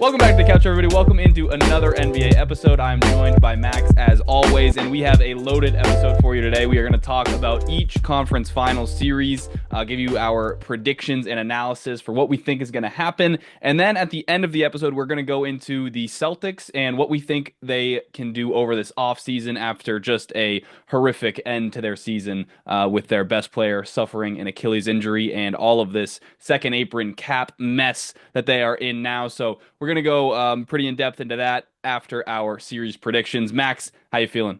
Welcome back to the Couch, everybody. Welcome into another NBA episode. I'm joined by Max, as always, and we have a loaded episode for you today. We are going to talk about each conference finals series, give you our predictions and analysis for what we think is going to happen, and then at the end of the episode, we're going to go into the Celtics and what we think they can do over this offseason after just a horrific end to their season with their best player suffering an Achilles injury and all of this second apron cap mess that they are in now. So we're going to go pretty in-depth into that after our series predictions. Max, how you feeling?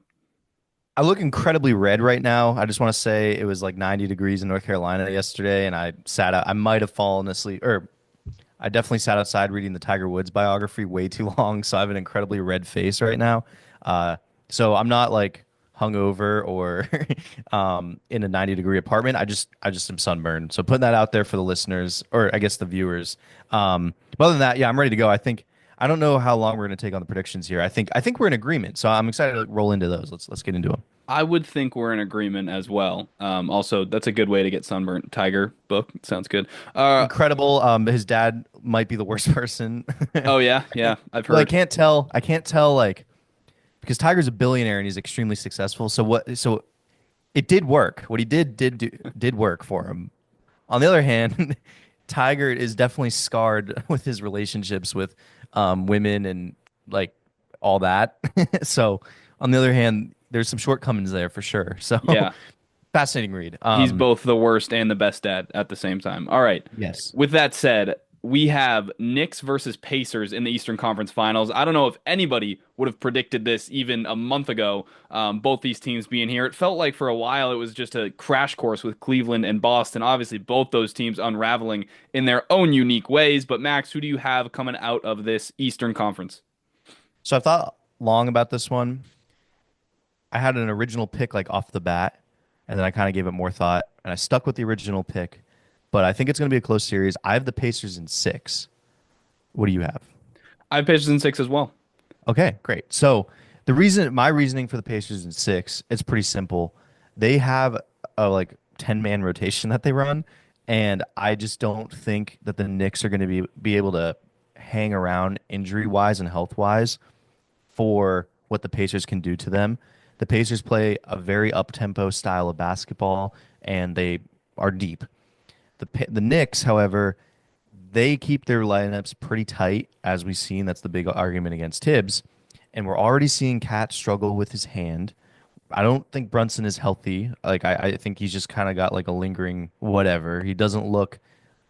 I look incredibly red right now. I just want to say it was like 90 degrees in North Carolina yesterday, and I sat out. I might have fallen asleep, or I definitely sat outside reading the Tiger Woods biography way too long, so I have an incredibly red face right now. So I'm not like hungover or in a 90-degree apartment. I just am sunburned. So putting that out there for the listeners, or I guess the viewers. But other than that, yeah, I'm ready to go. I don't know how long we're going to take on the predictions here. I think we're in agreement. So I'm excited to roll into those. Let's get into them. I would think we're in agreement as well. Also, that's a good way to get sunburnt. Tiger book sounds good. Incredible. His dad might be the worst person. Oh yeah, I've heard. Well, I can't tell like, because Tiger's a billionaire and he's extremely successful. So it did work. What he did work for him. On the other hand, Tiger is definitely scarred with his relationships with women and like all that. So on the other hand, there's some shortcomings there for sure. So yeah, fascinating read. He's both the worst and the best dad at the same time. All right. Yes. With that said, we have Knicks versus Pacers in the Eastern Conference Finals. I don't know if anybody would have predicted this even a month ago, both these teams being here. It felt like for a while it was just a crash course with Cleveland and Boston. Obviously, both those teams unraveling in their own unique ways. But Max, who do you have coming out of this Eastern Conference? So I thought long about this one. I had an original pick like off the bat, and then I kind of gave it more thought, and I stuck with the original pick. But I think it's going to be a close series. I have the Pacers in 6. What do you have? I have Pacers in 6 as well. Okay, great. So my reasoning for the Pacers in 6, it's pretty simple. They have a like 10-man rotation that they run, and I just don't think that the Knicks are going to be able to hang around injury-wise and health-wise for what the Pacers can do to them. The Pacers play a very up-tempo style of basketball, and they are deep. The Knicks, however, they keep their lineups pretty tight, as we've seen. That's the big argument against Tibbs. And we're already seeing Cat struggle with his hand. I don't think Brunson is healthy. Like I think he's just kind of got like a lingering whatever. He doesn't look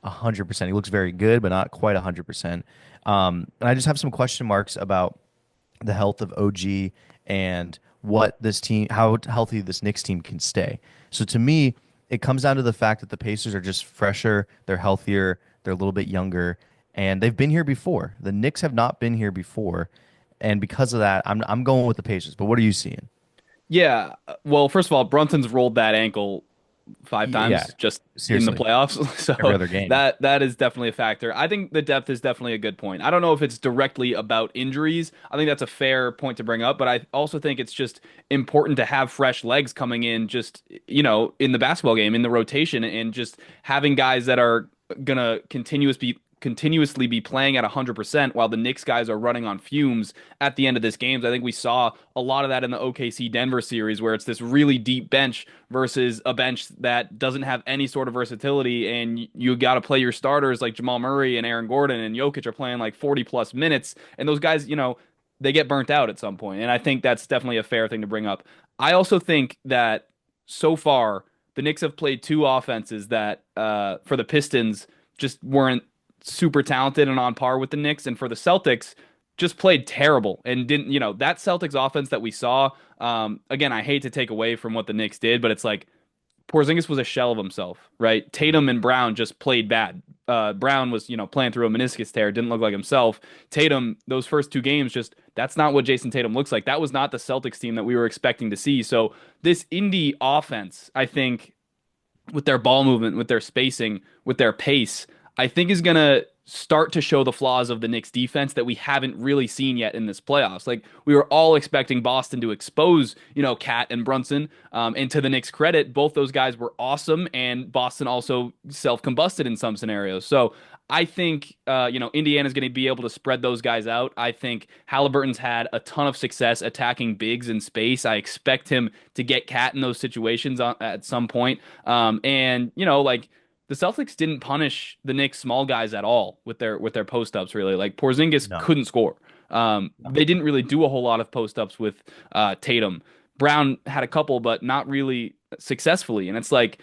100%. He looks very good, but not quite 100%. And I just have some question marks about the health of OG and what this team, how healthy this Knicks team can stay. So to me, it comes down to the fact that the Pacers are just fresher, they're healthier, they're a little bit younger, and they've been here before. The Knicks have not been here before, and because of that, I'm going with the Pacers. But what are you seeing? Yeah, well, first of all, Brunson's rolled that ankle 5 times just seriously. in the playoffs. So every other game. that is definitely a factor. I think the depth is definitely a good point. I don't know if it's directly about injuries. I think that's a fair point to bring up, but I also think it's just important to have fresh legs coming in just, in the basketball game, in the rotation, and just having guys that are going to continuously be playing at 100% while the Knicks guys are running on fumes at the end of this game. I think we saw a lot of that in the OKC Denver series, where it's this really deep bench versus a bench that doesn't have any sort of versatility, and you got to play your starters like Jamal Murray and Aaron Gordon and Jokic are playing like 40 plus minutes, and those guys, they get burnt out at some point, and I think that's definitely a fair thing to bring up. I also think that so far the Knicks have played 2 offenses that for the Pistons just weren't super talented and on par with the Knicks, and for the Celtics just played terrible and didn't, that Celtics offense that we saw, again, I hate to take away from what the Knicks did, but it's like Porzingis was a shell of himself, right? Tatum and Brown just played bad. Brown was, playing through a meniscus tear, didn't look like himself. Tatum, those first 2 games, that's not what Jason Tatum looks like. That was not the Celtics team that we were expecting to see. So this Indy offense, I think, with their ball movement, with their spacing, with their pace, I think is going to start to show the flaws of the Knicks defense that we haven't really seen yet in this playoffs. Like we were all expecting Boston to expose, Cat and Brunson. And to the Knicks' credit, both those guys were awesome, and Boston also self-combusted in some scenarios. So I think, Indiana's going to be able to spread those guys out. I think Halliburton's had a ton of success attacking bigs in space. I expect him to get Cat in those situations at some point. And like the Celtics didn't punish the Knicks small guys at all with their post ups really. Like Porzingis No, couldn't score. They didn't really do a whole lot of post ups with Tatum. Brown had a couple, but not really successfully. And it's like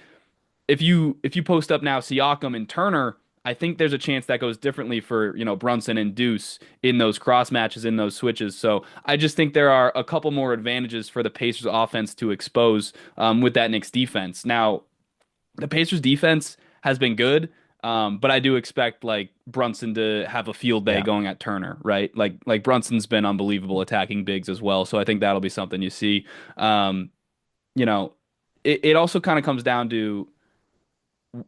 if you post up now Siakam and Turner, I think there's a chance that goes differently for Brunson and Deuce in those cross matches in those switches. So I just think there are a couple more advantages for the Pacers offense to expose with that Knicks defense. Now the Pacers defense has been good, but I do expect like Brunson to have a field day yeah, going at Turner, right? Like Brunson's been unbelievable attacking bigs as well. So I think that'll be something you see. Um, you know, it also kind of comes down to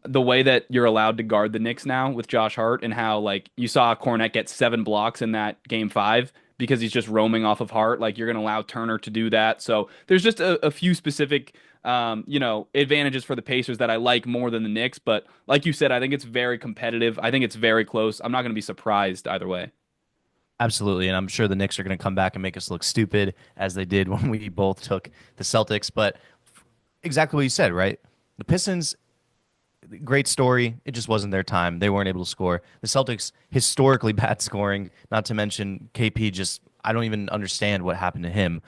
the way that you're allowed to guard the Knicks now with Josh Hart and how like you saw Cornette get 7 blocks in that game 5 because he's just roaming off of Hart. Like you're going to allow Turner to do that. So there's just a few specific, advantages for the Pacers that I like more than the Knicks. But like you said, I think it's very competitive. I think it's very close. I'm not going to be surprised either way. absolutely. And I'm sure the Knicks are going to come back and make us look stupid as they did when we both took the Celtics. But exactly what you said, right? The Pistons, great story. It just wasn't their time. They weren't able to score. The Celtics, historically bad scoring, not to mention KP just, I don't even understand what happened to him.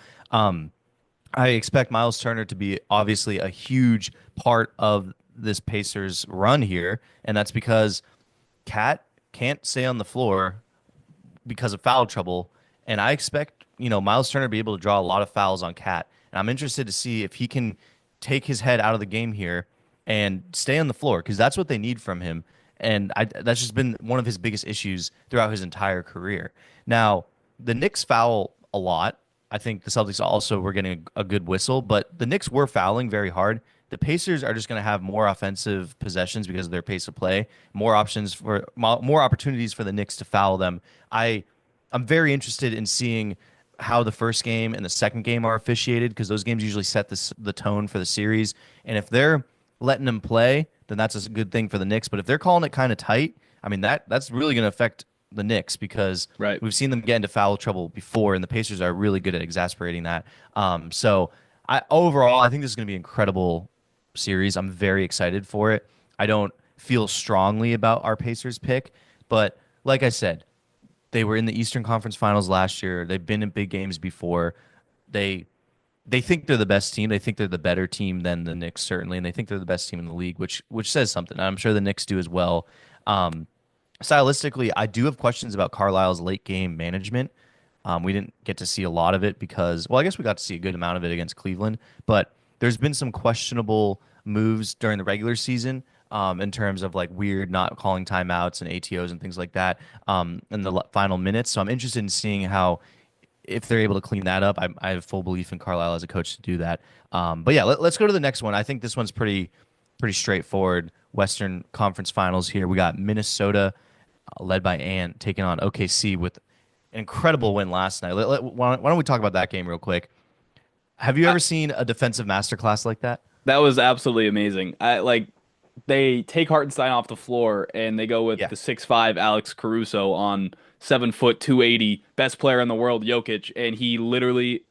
I expect Miles Turner to be obviously a huge part of this Pacers run here, and that's because Cat can't stay on the floor because of foul trouble, and I expect, Miles Turner to be able to draw a lot of fouls on Cat. And I'm interested to see if he can take his head out of the game here and stay on the floor because that's what they need from him. And that's just been one of his biggest issues throughout his entire career. Now, the Knicks foul a lot. I think the Celtics also were getting a good whistle, but the Knicks were fouling very hard. The Pacers are just going to have more offensive possessions because of their pace of play, more opportunities for the Knicks to foul them. I'm very interested in seeing how the first game and the second game are officiated because those games usually set the tone for the series. And if they're letting them play, then that's a good thing for the Knicks. But if they're calling it kind of tight, I mean that's really going to affect the Knicks because Right. we've seen them get into foul trouble before, and the Pacers are really good at exasperating that. So overall, I think this is going to be an incredible series. I'm very excited for it. I don't feel strongly about our Pacers pick, but like I said, they were in the Eastern Conference Finals last year. They've been in big games before. They think they're the best team. They think they're the better team than the Knicks, certainly, and they think they're the best team in the league, which says something. I'm sure the Knicks do as well. Stylistically, I do have questions about Carlisle's late game management. We didn't get to see a lot of it because, well, I guess we got to see a good amount of it against Cleveland, but there's been some questionable moves during the regular season in terms of like weird not calling timeouts and ATOs and things like that in the final minutes. So I'm interested in seeing how if they're able to clean that up. I have full belief in Carlisle as a coach to do that. But yeah, let's go to the next one. I think this one's pretty straightforward. Western Conference Finals here. We got Minnesota led by Ant taking on OKC with an incredible win last night. Why don't we talk about that game real quick? Have you ever seen a defensive masterclass like that? That was absolutely amazing. They take Hartenstein off the floor and they go with Yeah. the 6'5" Alex Caruso on 7 foot 280, best player in the world, Jokic, and he literally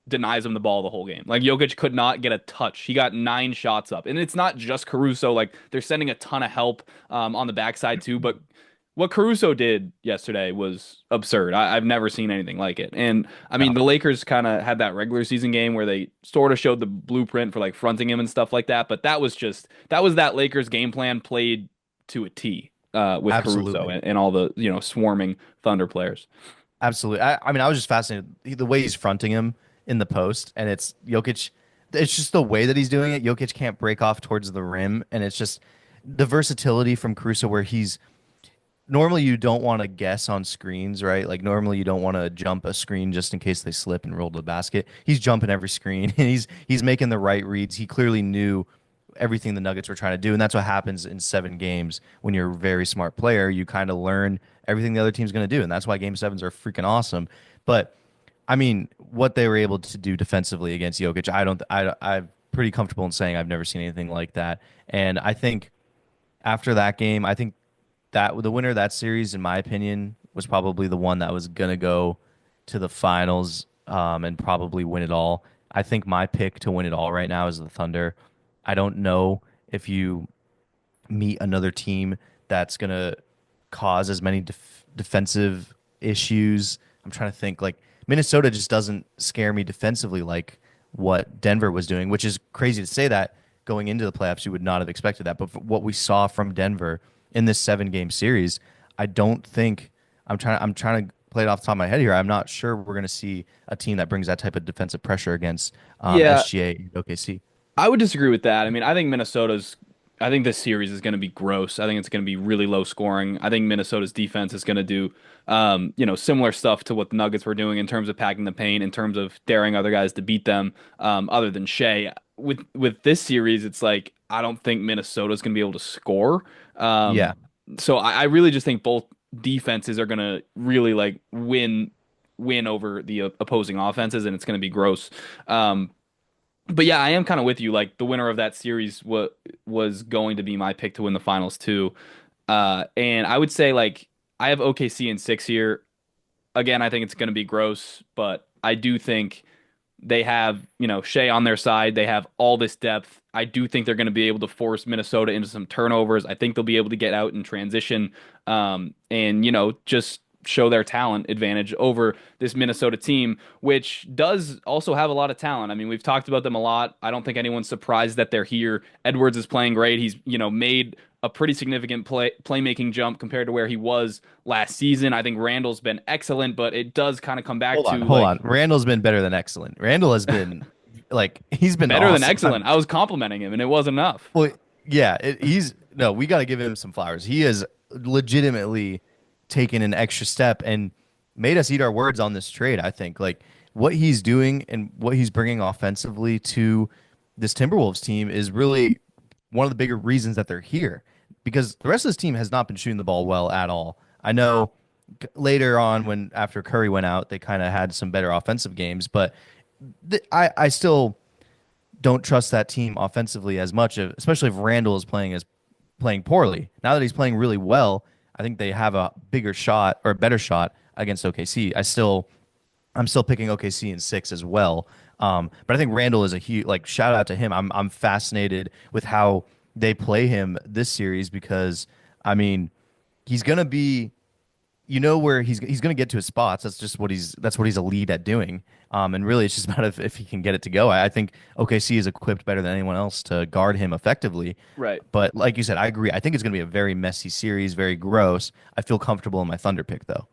denies him the ball the whole game. Like Jokic could not get a touch. He got 9 shots up, and it's not just Caruso. Like they're sending a ton of help on the backside too, but what Caruso did yesterday was absurd. I've never seen anything like it. And I mean, No. the Lakers kind of had that regular season game where they sort of showed the blueprint for like fronting him and stuff like that. But that was that Lakers game plan played to a T with Caruso Absolutely. and all the swarming Thunder players. Absolutely. I mean, I was just fascinated the way he's fronting him in the post, and it's Jokic. It's just the way that he's doing it. Jokic can't break off towards the rim, and it's just the versatility from Caruso where he's normally you don't want to guess on screens, right? Like normally you don't want to jump a screen just in case they slip and roll to the basket. He's jumping every screen and he's making the right reads. He clearly knew everything the Nuggets were trying to do. And that's what happens in 7 games when you're a very smart player. You kind of learn everything the other team's going to do. And that's why game sevens are freaking awesome. But I mean, what they were able to do defensively against Jokic, I'm pretty comfortable in saying I've never seen anything like that. And I think after that game, I think that the winner of that series, in my opinion, was probably the one that was going to go to the finals and probably win it all. I think my pick to win it all right now is the Thunder. I don't know if you meet another team that's going to cause as many defensive issues. I'm trying to think, like Minnesota just doesn't scare me defensively like what Denver was doing, which is crazy to say that going into the playoffs. You would not have expected that. But what we saw from Denver in this 7 game series, I don't think I'm trying to play it off the top of my head here. I'm not sure we're going to see a team that brings that type of defensive pressure against Yeah, SGA and OKC. I would disagree with that. I mean, I think this series is going to be gross. I think it's going to be really low scoring. I think Minnesota's defense is going to do, similar stuff to what the Nuggets were doing in terms of packing the paint, in terms of daring other guys to beat them. Other than Shea, with this series, it's like I don't think Minnesota's going to be able to score. Yeah. So I really just think both defenses are going to really like win over the opposing offenses, and it's going to be gross. But yeah, I am kind of with you. Like the winner of that series was going to be my pick to win the finals too. And I would say like I have OKC in 6 here. Again, I think it's going to be gross, but I do think they have, Shea on their side. They have all this depth. I do think they're going to be able to force Minnesota into some turnovers. I think they'll be able to get out in transition, and, just show their talent advantage over this Minnesota team, which does also have a lot of talent. I mean, we've talked about them a lot. I don't think anyone's surprised that they're here. Edwards is playing great. He's, made a pretty significant playmaking jump compared to where he was last season. I think Randall's been excellent, but it does kind of come back to Hold on. Randall's been better than excellent. Randall has been like he's been better than awesome. excellent. I was complimenting him, and it wasn't enough. Well, yeah, he's no. We got to give him some flowers. He has legitimately taken an extra step and made us eat our words on this trade. I think like what he's doing and what he's bringing offensively to this Timberwolves team is really one of the bigger reasons that they're here, because the rest of this team has not been shooting the ball well at all. I know later on when after Curry went out, they kind of had some better offensive games, but I still don't trust that team offensively as much, especially if Randall is playing poorly. Now that he's playing really well, I think they have a bigger shot or a better shot against OKC. I'm still picking OKC in 6 as well. But I think Randall is a huge shout out to him. I'm fascinated with how they play him this series, because I mean he's gonna be, where he's gonna get to his spots. That's what he's elite at doing. And really it's just about if he can get it to go. I think OKC is equipped better than anyone else to guard him effectively. Right. But like you said, I agree. I think it's gonna be a very messy series, very gross. I feel comfortable in my Thunder pick though.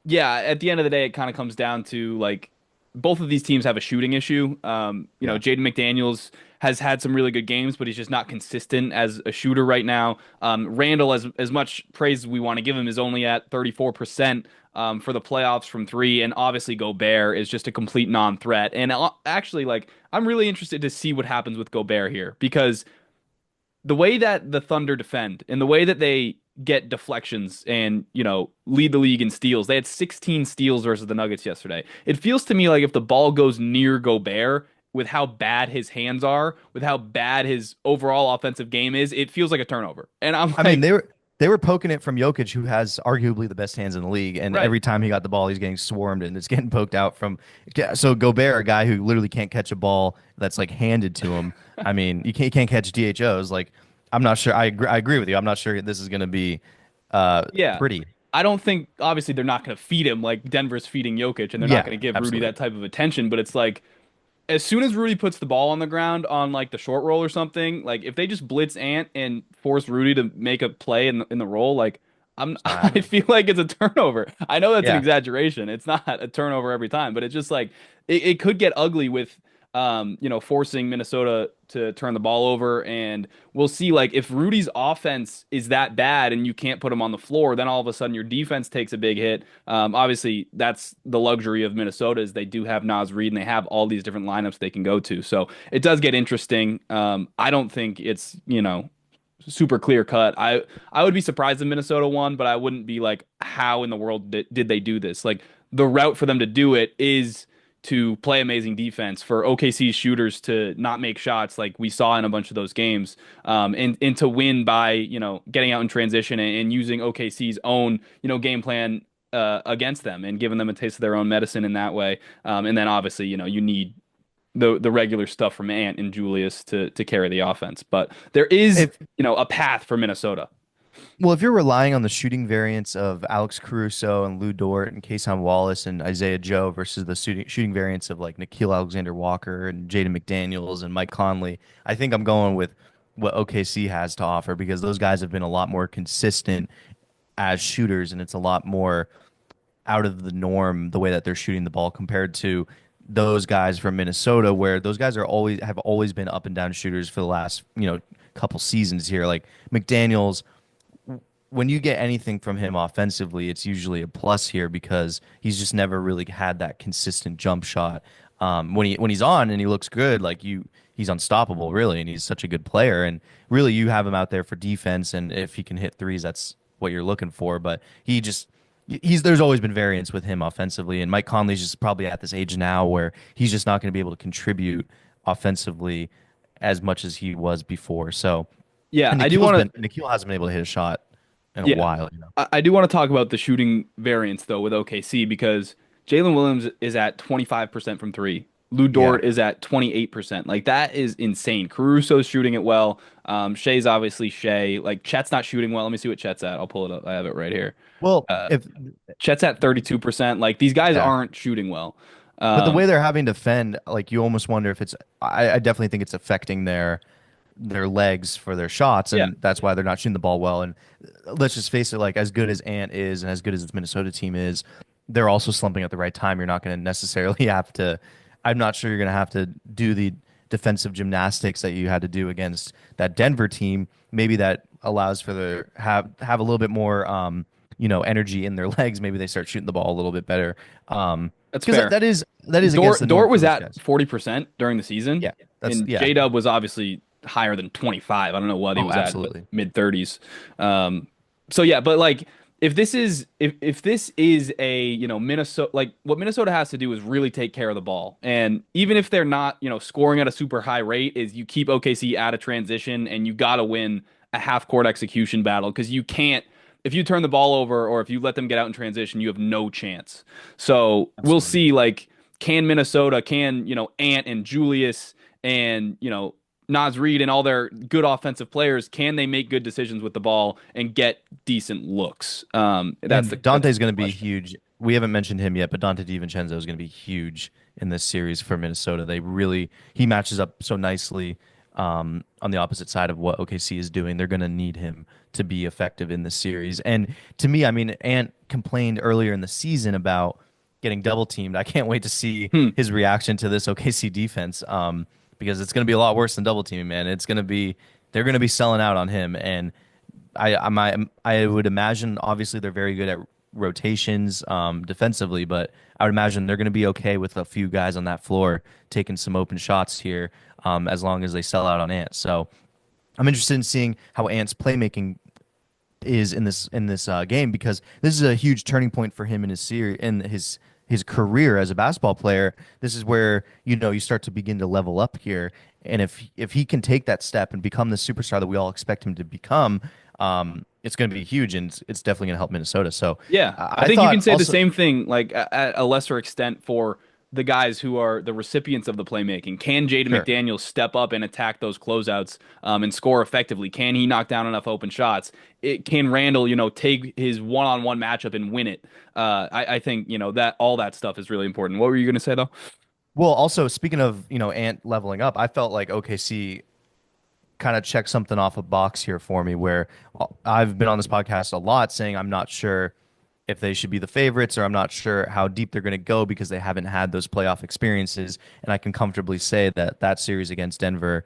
Yeah, at the end of the day, it kind of comes down to like both of these teams have a shooting issue. Jaden McDaniels has had some really good games, but he's just not consistent as a shooter right now. Randall, as much praise as we want to give him, is only at 34% for the playoffs from 3, and obviously Gobert is just a complete non-threat. And actually, like I'm really interested to see what happens with Gobert here, because the way that the Thunder defend and the way that they get deflections and, lead the league in steals. They had 16 steals versus the Nuggets yesterday. It feels to me like if the ball goes near Gobert, with how bad his hands are, with how bad his overall offensive game is, it feels like a turnover. And I mean, they were poking it from Jokic, who has arguably the best hands in the league, and right. every time he got the ball, he's getting swarmed and it's getting poked out from. So Gobert, a guy who literally can't catch a ball that's like handed to him. I mean, he can't catch DHOs. Like, I'm not sure. I agree with you. I'm not sure this is going to be Yeah. pretty. I don't think, obviously, they're not going to feed him like Denver's feeding Jokic, and they're not going to give Absolutely. Rudy that type of attention. But it's like, as soon as Rudy puts the ball on the ground on like the short roll or something, like if they just blitz Ant and force Rudy to make a play in the roll, like I feel like it's a turnover. I know that's an Yeah. exaggeration. It's not a turnover every time, but it's just like it could get ugly with forcing Minnesota to turn the ball over. And we'll see, like, if Rudy's offense is that bad and you can't put him on the floor, then all of a sudden your defense takes a big hit. Obviously, that's the luxury of Minnesota is they do have Naz Reid and they have all these different lineups they can go to. So it does get interesting. I don't think it's, super clear cut. I would be surprised if Minnesota won, but I wouldn't be like, how in the world did they do this? Like the route for them to do it is to play amazing defense, for OKC's shooters to not make shots like we saw in a bunch of those games, and to win by getting out in transition and using OKC's own game plan against them and giving them a taste of their own medicine in that way. And then obviously you need the regular stuff from Ant and Julius to carry the offense. But there is, If a path for Minnesota. Well, if you're relying on the shooting variants of Alex Caruso and Lou Dort and Kason Wallace and Isaiah Joe versus the shooting variants of like Nickeil Alexander-Walker and Jaden McDaniels and Mike Conley, I think I'm going with what OKC has to offer because those guys have been a lot more consistent as shooters and it's a lot more out of the norm the way that they're shooting the ball compared to those guys from Minnesota, where those guys have always been up and down shooters for the last couple seasons here. Like McDaniels, when you get anything from him offensively, it's usually a plus here because he's just never really had that consistent jump shot. When he's on and he looks good, he's unstoppable really, and he's such a good player. And really, you have him out there for defense, and if he can hit threes, that's what you're looking for. But there's always been variance with him offensively, and Mike Conley's just probably at this age now where he's just not going to be able to contribute offensively as much as he was before. So Yeah, and I do want to. Nikhil hasn't been able to hit a shot in a Yeah, while. I do want to talk about the shooting variance though with OKC because Jalen Williams is at 25% from three. Lou Yeah. Dort is at 28%. Like that is insane. Caruso's shooting it well. Shea's obviously Shea. Like Chet's not shooting well. Let me see what Chet's at. I'll pull it up. I have it right here. Well, Uh, if Chet's at 32%. Like these guys yeah, aren't shooting well. but the Um, way they're having to defend, like you almost wonder if it's. I definitely think it's affecting their legs for their shots, yeah. and that's why they're not shooting the ball well. And let's just face it, like as good as Ant is and as good as this Minnesota team is, they're also slumping at the right time. You're not going to necessarily have to. I'm not sure you're going to have to do the defensive gymnastics that you had to do against that Denver team. Maybe that allows for the have a little bit more energy in their legs. Maybe they start shooting the ball a little bit better. That's Because fair. that is against the norm Dort for was those at guys. 40% during the season. Yeah, And yeah. J-Dub was obviously higher than 25. I don't know what he Oh, was at, but absolutely. mid 30s. So yeah, but like if this is a, Minnesota, like what Minnesota has to do is really take care of the ball. And even if they're not, scoring at a super high rate, is you keep OKC out of transition and you got to win a half court execution battle because you can't, if you turn the ball over or if you let them get out in transition, you have no chance. So we'll Absolutely. see, like, can Minnesota, Ant and Julius and, Naz Reid and all their good offensive players, can they make good decisions with the ball and get decent looks? And That's Dante's the going to be question. huge. We haven't mentioned him yet, but Dante DiVincenzo is going to be huge in this series for Minnesota. He matches up so nicely on the opposite side of what OKC is doing. They're going to need him to be effective in this series. And to me, I mean, Ant complained earlier in the season about getting double teamed. I can't wait to see Hmm. his reaction to this OKC defense because it's going to be a lot worse than double teaming, man. They're going to be selling out on him. And I would imagine, obviously, they're very good at rotations defensively, but I would imagine they're going to be okay with a few guys on that floor taking some open shots here as long as they sell out on Ant. So I'm interested in seeing how Ant's playmaking is in this game because this is a huge turning point for him in his career as a basketball player. This is where you start to begin to level up here, and if he can take that step and become the superstar that we all expect him to become, it's going to be huge, and it's definitely going to help Minnesota. So Yeah, I I think you can thought say the also same thing, like at a lesser extent for the guys who are the recipients of the playmaking. Can Jaden sure. McDaniels step up and attack those closeouts and score effectively? Can he knock down enough open shots? Can Randall, take his one-on-one matchup and win it? I think that all that stuff is really important. What were you going to say though? Well, also speaking of Ant leveling up, I felt like OKC kind of checked something off a box here for me where I've been on this podcast a lot saying I'm not sure if they should be the favorites, or I'm not sure how deep they're going to go because they haven't had those playoff experiences. And I can comfortably say that that series against Denver,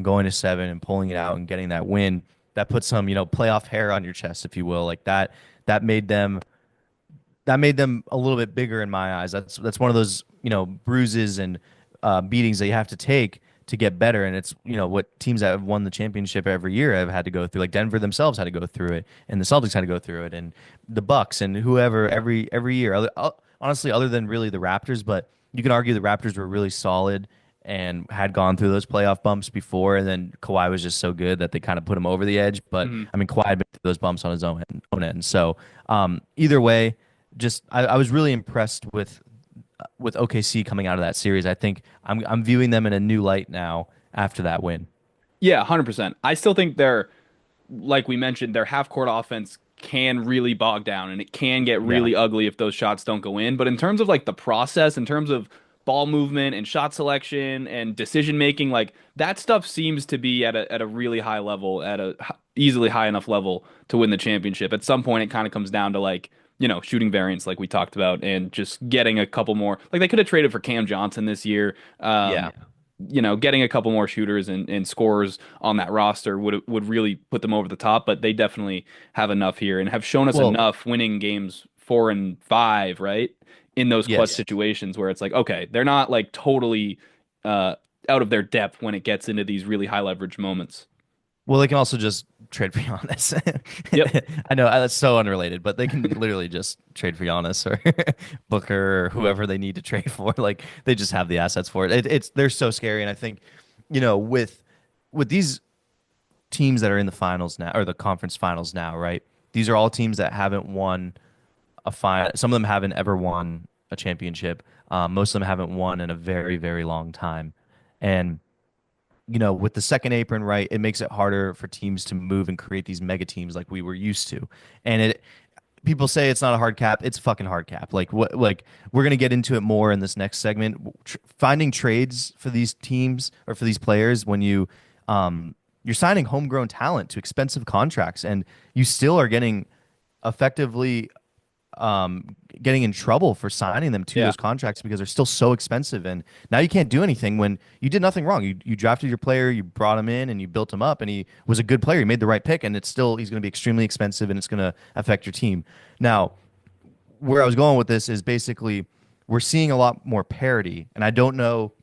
going to 7 and pulling it out and getting that win, that puts some, playoff hair on your chest, if you will, like that. That made them that made them a little bit bigger in my eyes. That's one of those bruises and beatings that you have to take to get better, and it's what teams that have won the championship every year have had to go through. Like Denver themselves had to go through it, and the Celtics had to go through it, and the Bucks and whoever every year. Honestly, other than really the Raptors, but you can argue the Raptors were really solid and had gone through those playoff bumps before, and then Kawhi was just so good that they kind of put him over the edge. But Mhm. I mean, Kawhi had been through those bumps on his own end. So either way, just I was really impressed with OKC coming out of that series. I think I'm viewing them in a new light now after that win. Yeah, 100%. I still think they're, like we mentioned, their half court offense can really bog down and it can get Yeah. really ugly if those shots don't go in. But in terms of like the process, in terms of ball movement and shot selection and decision making, like that stuff seems to be at a really high level, at a easily high enough level to win the championship. At some point, it kind of comes down to like, shooting variance, like we talked about, and just getting a couple more. Like they could have traded for Cam Johnson this year. Yeah. Getting a couple more shooters and scorers on that roster would really put them over the top, but they definitely have enough here and have shown us Well, enough winning games 4 and 5, right? In those clutch yes. situations where it's like, okay, they're not like totally uh out of their depth when it gets into these really high leverage moments. Well, they can also just trade for Giannis. Yep. I know that's so unrelated, but they can literally just trade for Giannis or Booker or whoever they need to trade for. Like they just have the assets for it. It's they're so scary, and I think with these teams that are in the finals now or the conference finals now, right? These are all teams that haven't won a final. Some of them haven't ever won a championship. Most of them haven't won in a very, very long time, and with the second apron, right, it makes it harder for teams to move and create these mega teams like we were used to. And people say it's not a hard cap. It's a fucking hard cap. Like what? Like we're gonna get into it more in this next segment. Finding trades for these teams or for these players when you're signing homegrown talent to expensive contracts, and you still are getting effectively getting in trouble for signing them to Yeah. those contracts because they're still so expensive. And now you can't do anything when you did nothing wrong. You drafted your player, you brought him in, and you built him up, and he was a good player. He made the right pick, and he's going to be extremely expensive, and it's going to affect your team. Now, where I was going with this is basically we're seeing a lot more parity, and I don't know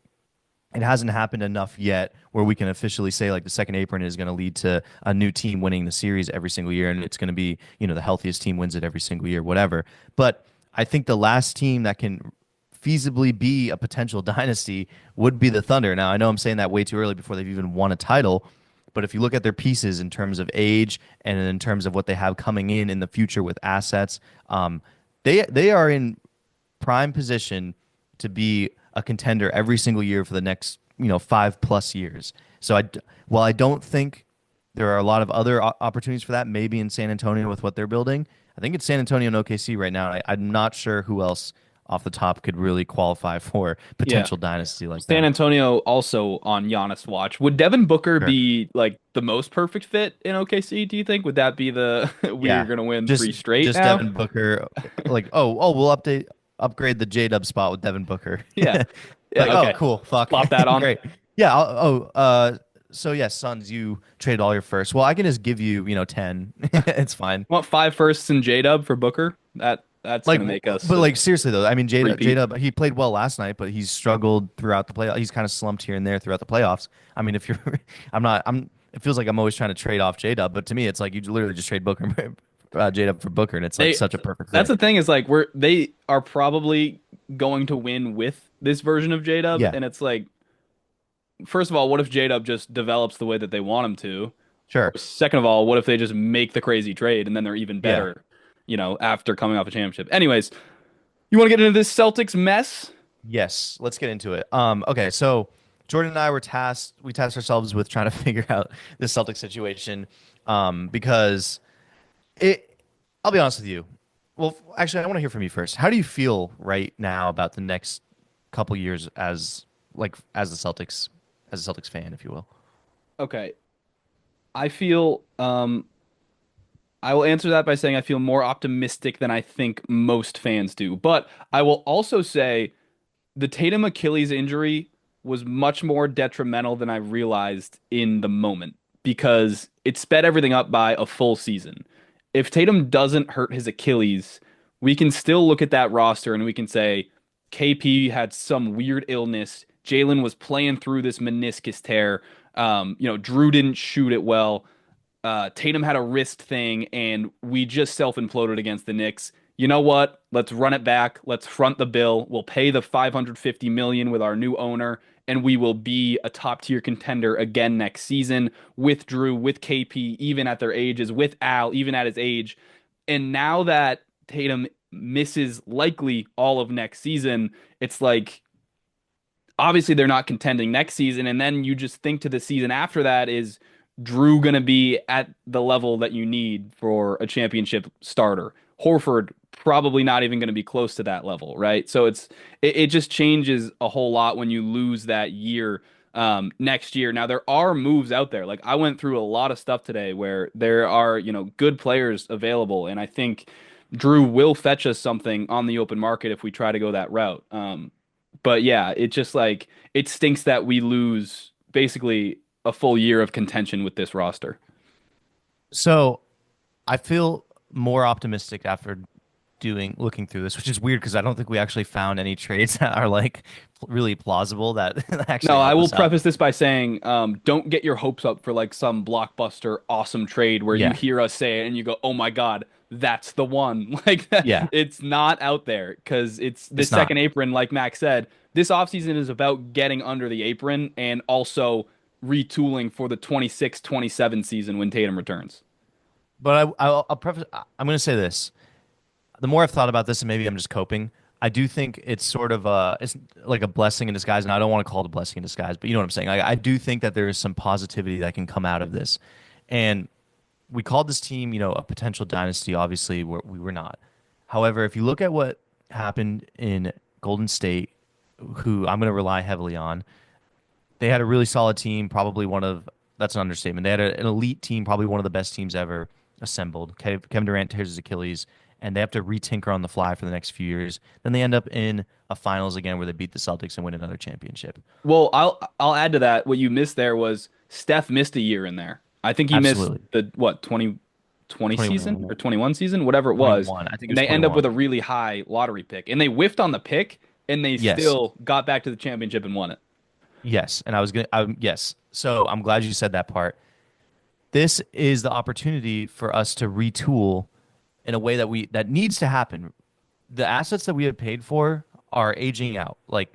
it hasn't happened enough yet where we can officially say like the second apron is going to lead to a new team winning the series every single year, and it's going to be the healthiest team wins it every single year, whatever. But I think the last team that can feasibly be a potential dynasty would be the Thunder. Now I know I'm saying that way too early before they've even won a title, but if you look at their pieces in terms of age and in terms of what they have coming in the future with assets, they are in prime position to be a contender every single year for the next 5+ years. So while I don't think there are a lot of other opportunities for that, maybe in San Antonio with what they're building, I think it's San Antonio and OKC right now. And I'm not sure who else off the top could really qualify for Yeah. potential dynasty like San that. Antonio also on Giannis watch. Would Devin Booker Sure. be like the most perfect fit in OKC, do you think? Would that be the we're Yeah, gonna win just three straight just now? Devin Booker. Like, we'll upgrade the J-Dub spot with Devin Booker. Yeah. Like, Yeah, oh, okay. cool, fuck, Plop that on. great. Yeah. So yeah, Suns, you traded all your first. Well, I can just give you, 10. It's fine. Want 5 firsts in J-Dub for Booker? That's Like, gonna make us but like seriously though, I mean, repeat. J-Dub, he played well last night, but he's struggled throughout the play. He's kind of slumped here and there throughout the playoffs. I mean, if you're, I'm not, I'm. It feels like I'm always trying to trade off J-Dub, but to me, it's like you literally just trade Booker, J-Dub for Booker, and it's like They such a perfect that's fit. the thing is like they are probably going to win with this version of J-Dub, Yeah, and it's like first of all, what if J-Dub just develops the way that they want him to? Or sure. second of all, what if they just make the crazy trade and then they're even Yeah. better, after coming off a championship? Anyways, you want to get into this Celtics mess? Yes, let's get into it. Okay, so Jordan and I we tasked ourselves with trying to figure out the Celtic situation, because it, I'll be honest with you. Well, actually, I want to hear from you first. How do you feel right now about the next couple years as a Celtics fan, if you will? Okay. I feel I will answer that by saying I feel more optimistic than I think most fans do. But I will also say the Tatum Achilles injury was much more detrimental than I realized in the moment because it sped everything up by a full season. If Tatum doesn't hurt his Achilles, we can still look at that roster and we can say KP had some weird illness. Jalen was playing through this meniscus tear. Drew didn't shoot it well. Tatum had a wrist thing, and we just self imploded against the Knicks. You know what? Let's run it back. Let's front the bill. We'll pay the 550 million with our new owner, and we will be a top tier contender again next season with Drew, with KP, even at their ages, with Al, even at his age. And now that Tatum misses likely all of next season, it's like obviously they're not contending next season. And then you just think to the season after that, is Drew going to be at the level that you need for a championship starter? Horford probably not even going to be close to that level, right? So it just changes a whole lot when you lose that year next year. Now there are moves out there. Like I went through a lot of stuff today where there are, good players available, and I think Drew will fetch us something on the open market if we try to go that route. But yeah, it just like it stinks that we lose basically a full year of contention with this roster. So I feel more optimistic after doing looking through this, which is weird because I don't think we actually found any trades that are like really plausible that actually No, I help will us out. preface this by saying, don't get your hopes up for like some blockbuster awesome trade where you Yeah, hear us say it and you go, "Oh my God, that's the one." Like yeah, it's not out there because it's the it's not. second apron, like Max said. This offseason is about getting under the apron and also retooling for the 26-27 season when Tatum returns. But I'll preface. I'm going to say this. The more I've thought about this, and maybe I'm just coping, I do think it's sort of it's like a blessing in disguise, and I don't want to call it a blessing in disguise, but you know what I'm saying. I do think that there is some positivity that can come out of this, and we called this team, a potential dynasty. Obviously, we were not. However, if you look at what happened in Golden State, who I'm going to rely heavily on, they had a really solid team, probably one of that's an understatement. They had an elite team, probably one of the best teams ever assembled. Kevin Durant tears his Achilles, and they have to retinker on the fly for the next few years. Then they end up in a finals again where they beat the Celtics and win another championship. Well, I'll add to that. What you missed there was Steph missed a year in there. I think he missed Absolutely. the what 2020 season 21, or 21 season, whatever it was, 21. I think it and was they end up 21. with a really high lottery pick, and they whiffed on the pick, and they Yes. still got back to the championship and won it. Yes. And I was going to, yes. So I'm glad you said that part. This is the opportunity for us to retool in a way that needs to happen. The assets that we had paid for are aging out. Like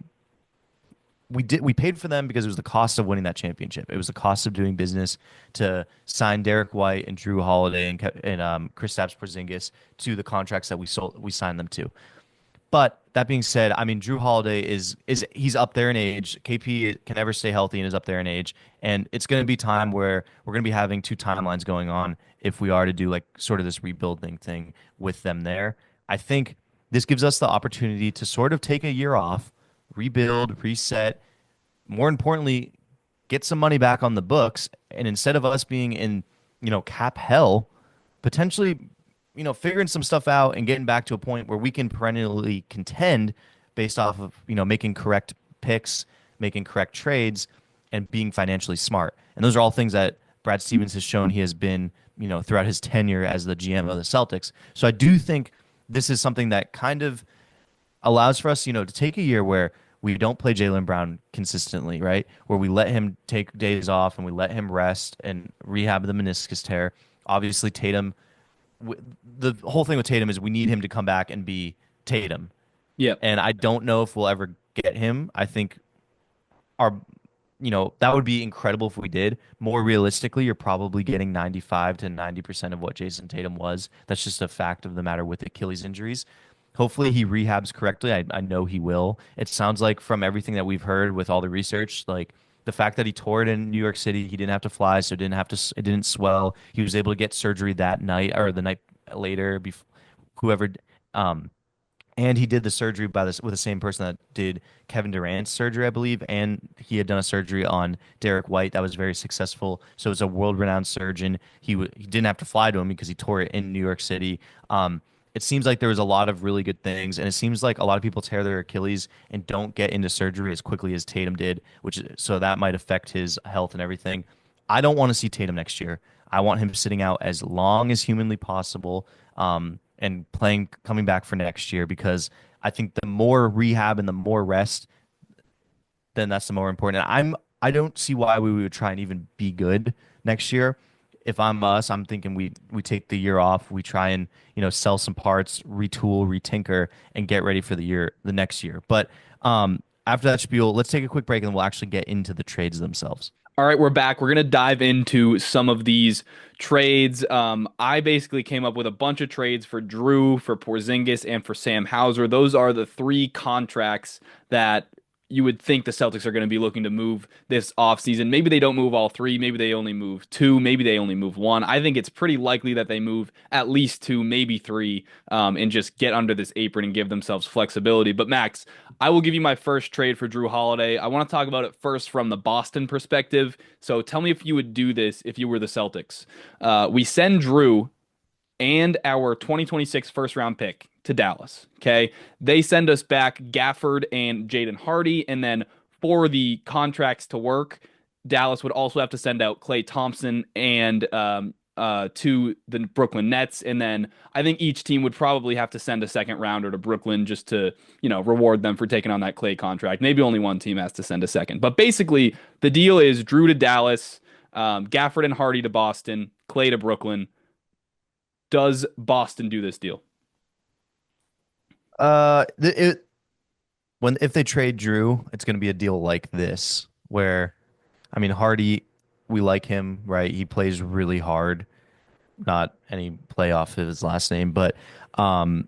we paid for them because it was the cost of winning that championship. It was the cost of doing business to sign Derek White and Drew Holiday and Kristaps Porzingis to the contracts that we signed them to. But that being said, I mean Drew Holiday is he's up there in age. KP can never stay healthy and is up there in age, and it's going to be time where we're going to be having two timelines going on if we are to do like sort of this rebuilding thing with them there. I think this gives us the opportunity to sort of take a year off, rebuild, reset, more importantly, get some money back on the books, and instead of us being in, cap hell, potentially, figuring some stuff out and getting back to a point where we can perennially contend based off of, making correct picks, making correct trades, and being financially smart. And those are all things that Brad Stevens has shown he has been, throughout his tenure as the GM of the Celtics. So I do think this is something that kind of allows for us, to take a year where we don't play Jaylen Brown consistently, right? Where we let him take days off and we let him rest and rehab the meniscus tear. Obviously, Tatum, the whole thing with Tatum is we need him to come back and be Tatum. Yep. And I don't know if we'll ever get him. I think our, that would be incredible if we did. More realistically, you're probably getting 95 to 90% of what Jason Tatum was. That's just a fact of the matter with Achilles injuries. Hopefully he rehabs correctly. I know he will. It sounds like from everything that we've heard with all the research, like the fact that he tore it in New York City, he didn't have to fly, so it didn't swell. He was able to get surgery that night or the night later. Whoever, um, And he did the surgery by this with the same person that did Kevin Durant's surgery, I believe, and he had done a surgery on Derek White that was very successful. So it's a world-renowned surgeon. He didn't have to fly to him because he tore it in New York City. It seems like there was a lot of really good things, and it seems like a lot of people tear their Achilles and don't get into surgery as quickly as Tatum did, which so that might affect his health and everything. I don't want to see Tatum next year. I want him sitting out as long as humanly possible. And playing coming back for next year because I think the more rehab and the more rest, then that's the more important. And I don't see why we would try and even be good next year. If I'm us, I'm thinking we take the year off, we try and sell some parts, retool, retinker, and get ready for the next year. But after that spiel, let's take a quick break and we'll actually get into the trades themselves. All right, we're back. We're going to dive into some of these trades. I basically came up with a bunch of trades for Drew, for Porzingis, and for Sam Hauser. Those are the three contracts that you would think the Celtics are going to be looking to move this offseason. Maybe they don't move all three. Maybe they only move two. Maybe they only move one. I think it's pretty likely that they move at least two, maybe three, and just get under this apron and give themselves flexibility. But Max, I will give you my first trade for Drew Holiday. I want to talk about it first from the Boston perspective. So tell me if you would do this if you were the Celtics. We send Drew and our 2026 first round pick to Dallas. Okay. They send us back Gafford and Jaden Hardy. And then for the contracts to work, Dallas would also have to send out Klay Thompson and to the Brooklyn Nets. And then I think each team would probably have to send a second rounder to Brooklyn just to, reward them for taking on that Klay contract. Maybe only one team has to send a second. But basically, the deal is Drew to Dallas, Gafford and Hardy to Boston, Klay to Brooklyn. Does Boston do this deal? If they trade Drew, it's going to be a deal like this, where, I mean, Hardy, we like him, right? He plays really hard. Not any play off of his last name, but and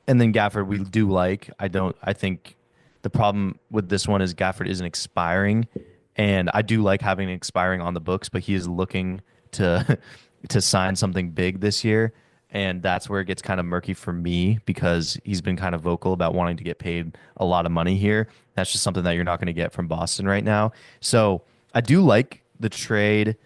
then Gafford we do like. I think the problem with this one is Gafford isn't expiring, and I do like having an expiring on the books, but he is looking to to sign something big this year. And that's where it gets kind of murky for me because he's been kind of vocal about wanting to get paid a lot of money here. That's just something that you're not going to get from Boston right now. So I do like the trade.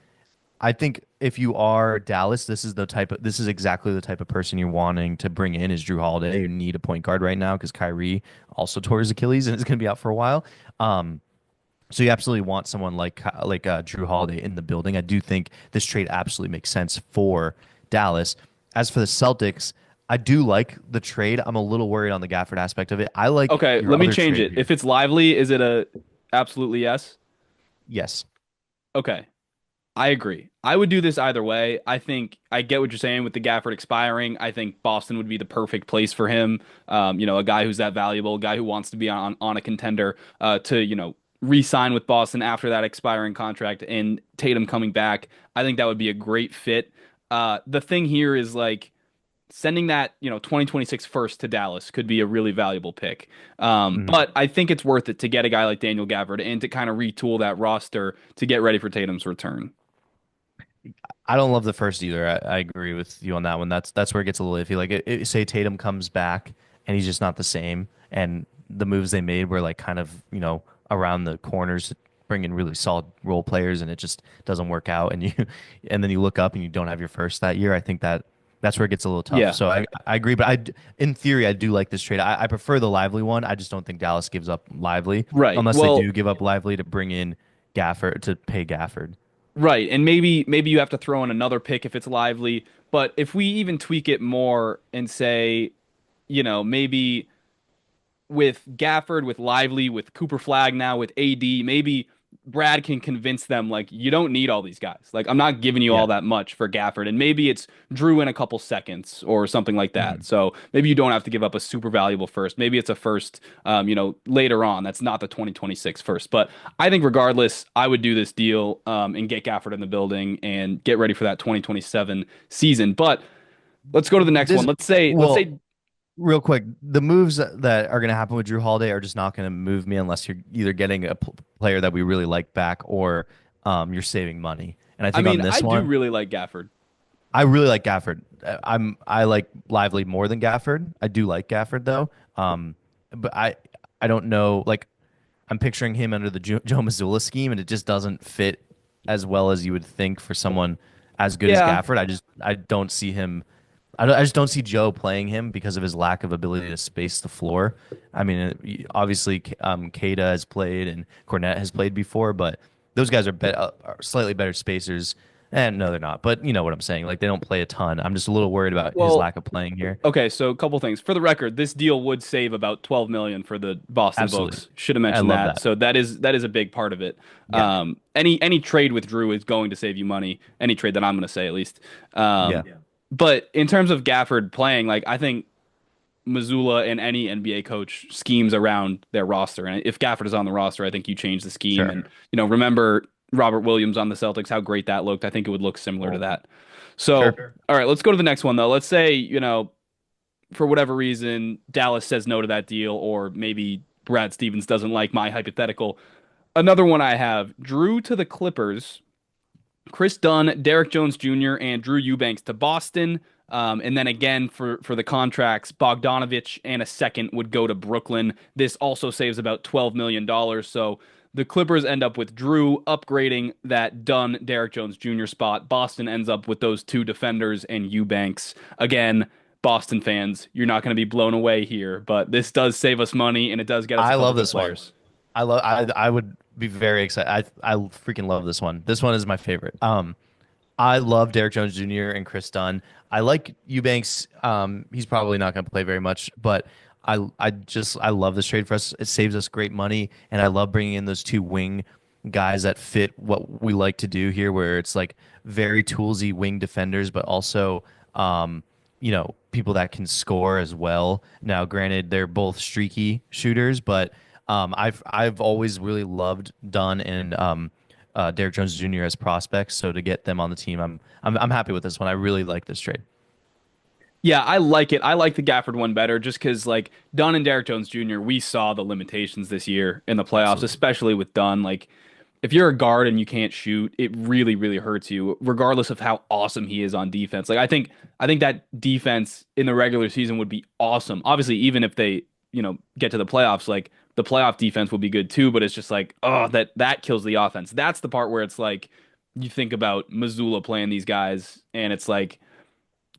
I think if you are Dallas, this is exactly the type of person you're wanting to bring in is Drew Holiday. You need a point guard right now because Kyrie also tore his Achilles and is going to be out for a while. So you absolutely want someone like Drew Holiday in the building. I do think this trade absolutely makes sense for Dallas. As for the Celtics, I do like the trade. I'm a little worried on the Gafford aspect of it. I like. Okay, your let me other change trade it. here. If it's Lively, is it a absolutely yes? Yes. Okay, I agree. I would do this either way. I think I get what you're saying with the Gafford expiring. I think Boston would be the perfect place for him. A guy who's that valuable, a guy who wants to be on a contender, to re-sign with Boston after that expiring contract and Tatum coming back. I think that would be a great fit. The thing here is like sending that 2026 first to Dallas could be a really valuable pick. Mhm. But I think it's worth it to get a guy like Daniel Gafford and to kind of retool that roster to get ready for Tatum's return. I don't love the first either. I agree with you on that one. That's where it gets a little iffy. Like, say Tatum comes back and he's just not the same, and the moves they made were like kind of around the corners to bring in really solid role players, and it just doesn't work out. And then you look up and you don't have your first that year. I think that's where it gets a little tough. Yeah, So I agree, but in theory I do like this trade. I prefer the Lively one. I just don't think Dallas gives up Lively right. unless they Well, do give up Lively to bring in Gafford to pay Gafford. right. And maybe you have to throw in another pick if it's Lively. But if we even tweak it more and say, maybe with Gafford, with Lively, with Cooper Flag now, with AD, maybe Brad can convince them like you don't need all these guys. Like I'm not giving you Yeah. all that much for Gafford, and maybe it's Drew in a couple seconds or something like that. Mhm. So maybe you don't have to give up a super valuable first. Maybe it's a first, later on. That's not the 2026 first. But I think regardless, I would do this deal and get Gafford in the building and get ready for that 2027 season. But let's go to the next one. This Let's well, say real quick, the moves that are going to happen with Drew Holiday are just not going to move me unless you're either getting a player that we really like back or you're saving money. And I I think on mean, I this do one, really like Gafford. I really like Gafford. I like Lively more than Gafford. I do like Gafford though. But I don't know. Like I'm picturing him under the Joe Mazzulla scheme, and it just doesn't fit as well as you would think for someone as good as Yeah. Gafford. I don't see him. I just don't see Joe playing him because of his lack of ability to space the floor. I mean, obviously, Keita has played and Cornette has played before, but those guys are slightly better spacers. And no, they're not. But you know what I'm saying. Like they don't play a ton. I'm just a little worried about his Well, lack of playing here. okay, so a couple things. For the record, this deal would save about 12 million for the Boston Absolutely, books. Should have I mentioned love that. that. So that is a big part of it. Yeah, Any trade with Drew is going to save you money. Any trade that I'm going to say at least. yeah. But in terms of Gafford playing, like I think Missoula and any NBA coach schemes around their roster. And if Gafford is on the roster, I think you change the scheme. Sure. And remember Robert Williams on the Celtics, how great that looked. I think it would look similar to that. So, Sure. all right, let's go to the next one though. Let's say, for whatever reason, Dallas says no to that deal, or maybe Brad Stevens doesn't like my hypothetical. Another one I have: Drew to the Clippers, Chris Dunn, Derek Jones Jr., and Drew Eubanks to Boston. And then again for the contracts, Bogdanovich and a second would go to Brooklyn. This also saves about $12 million. So the Clippers end up with Drew upgrading that Dunn, Derek Jones Jr. spot. Boston ends up with those two defenders and Eubanks. Again, Boston fans, you're not going to be blown away here, but this does save us money and it does get us a I couple love good this one. players. I would be very excited. I freaking love this one. This one is my favorite. I love Derek Jones Jr. and Chris Dunn. I like Eubanks. He's probably not going to play very much, but I love this trade for us. It saves us great money, and I love bringing in those two wing guys that fit what we like to do here, where it's like very toolsy wing defenders, but also people that can score as well. Now, granted, they're both streaky shooters, but I've always really loved Dunn and Derek Jones Jr. as prospects. So to get them on the team, I'm happy with this one. I really like this trade. Yeah, I like it. I like the Gafford one better just because, like, Dunn and Derek Jones Jr., we saw the limitations this year in the playoffs, Absolutely. especially with Dunn. Like, if you're a guard and you can't shoot, it really, really hurts you, regardless of how awesome he is on defense. Like, I think that defense in the regular season would be awesome. Obviously, even if they, get to the playoffs, like, the playoff defense will be good too, but it's just like, oh, that kills the offense. That's the part where it's like, you think about Missoula playing these guys, and it's like,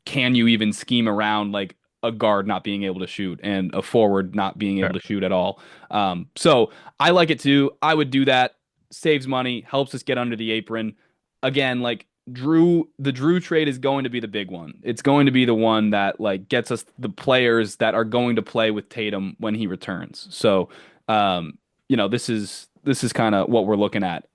can you even scheme around like a guard not being able to shoot and a forward not being able Sure. to shoot at all? So I like it too. I would do that. Saves money, helps us get under the apron. Again, like the Drew trade is going to be the big one. It's going to be the one that like gets us the players that are going to play with Tatum when he returns. So, this is kind of what we're looking at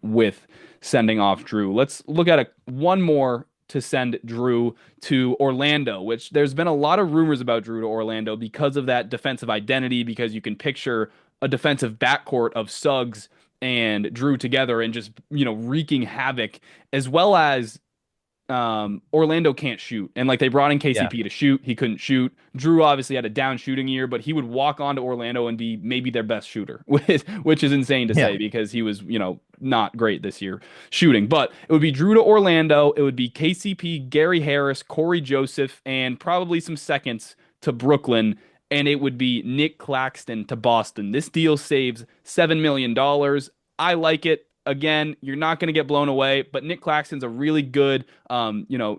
with sending off Drew. Let's look at one more to send Drew to Orlando, which there's been a lot of rumors about Drew to Orlando because of that defensive identity, because you can picture a defensive backcourt of Suggs and Drew together and just, wreaking havoc, as well as Orlando can't shoot. And like they brought in Yeah. KCP to shoot. He couldn't shoot. Drew obviously had a down shooting year, but he would walk onto Orlando and be maybe their best shooter, which is insane to Yeah. say because he was, not great this year shooting. But it would be Drew to Orlando. It would be KCP, Gary Harris, Corey Joseph, and probably some seconds to Brooklyn. And it would be Nick Claxton to Boston. This deal saves $7 million. I like it. Again, you're not going to get blown away, but Nick Claxton's a really good,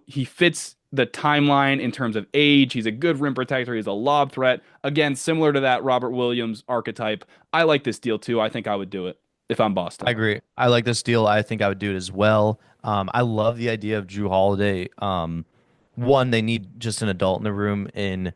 he fits the timeline in terms of age. He's a good rim protector. He's a lob threat. Again, similar to that Robert Williams archetype. I like this deal too. I think I would do it if I'm I Boston. agree. I like this deal. I think I would do it as well. I love the idea of Drew Holiday. One, they need just an adult in the room in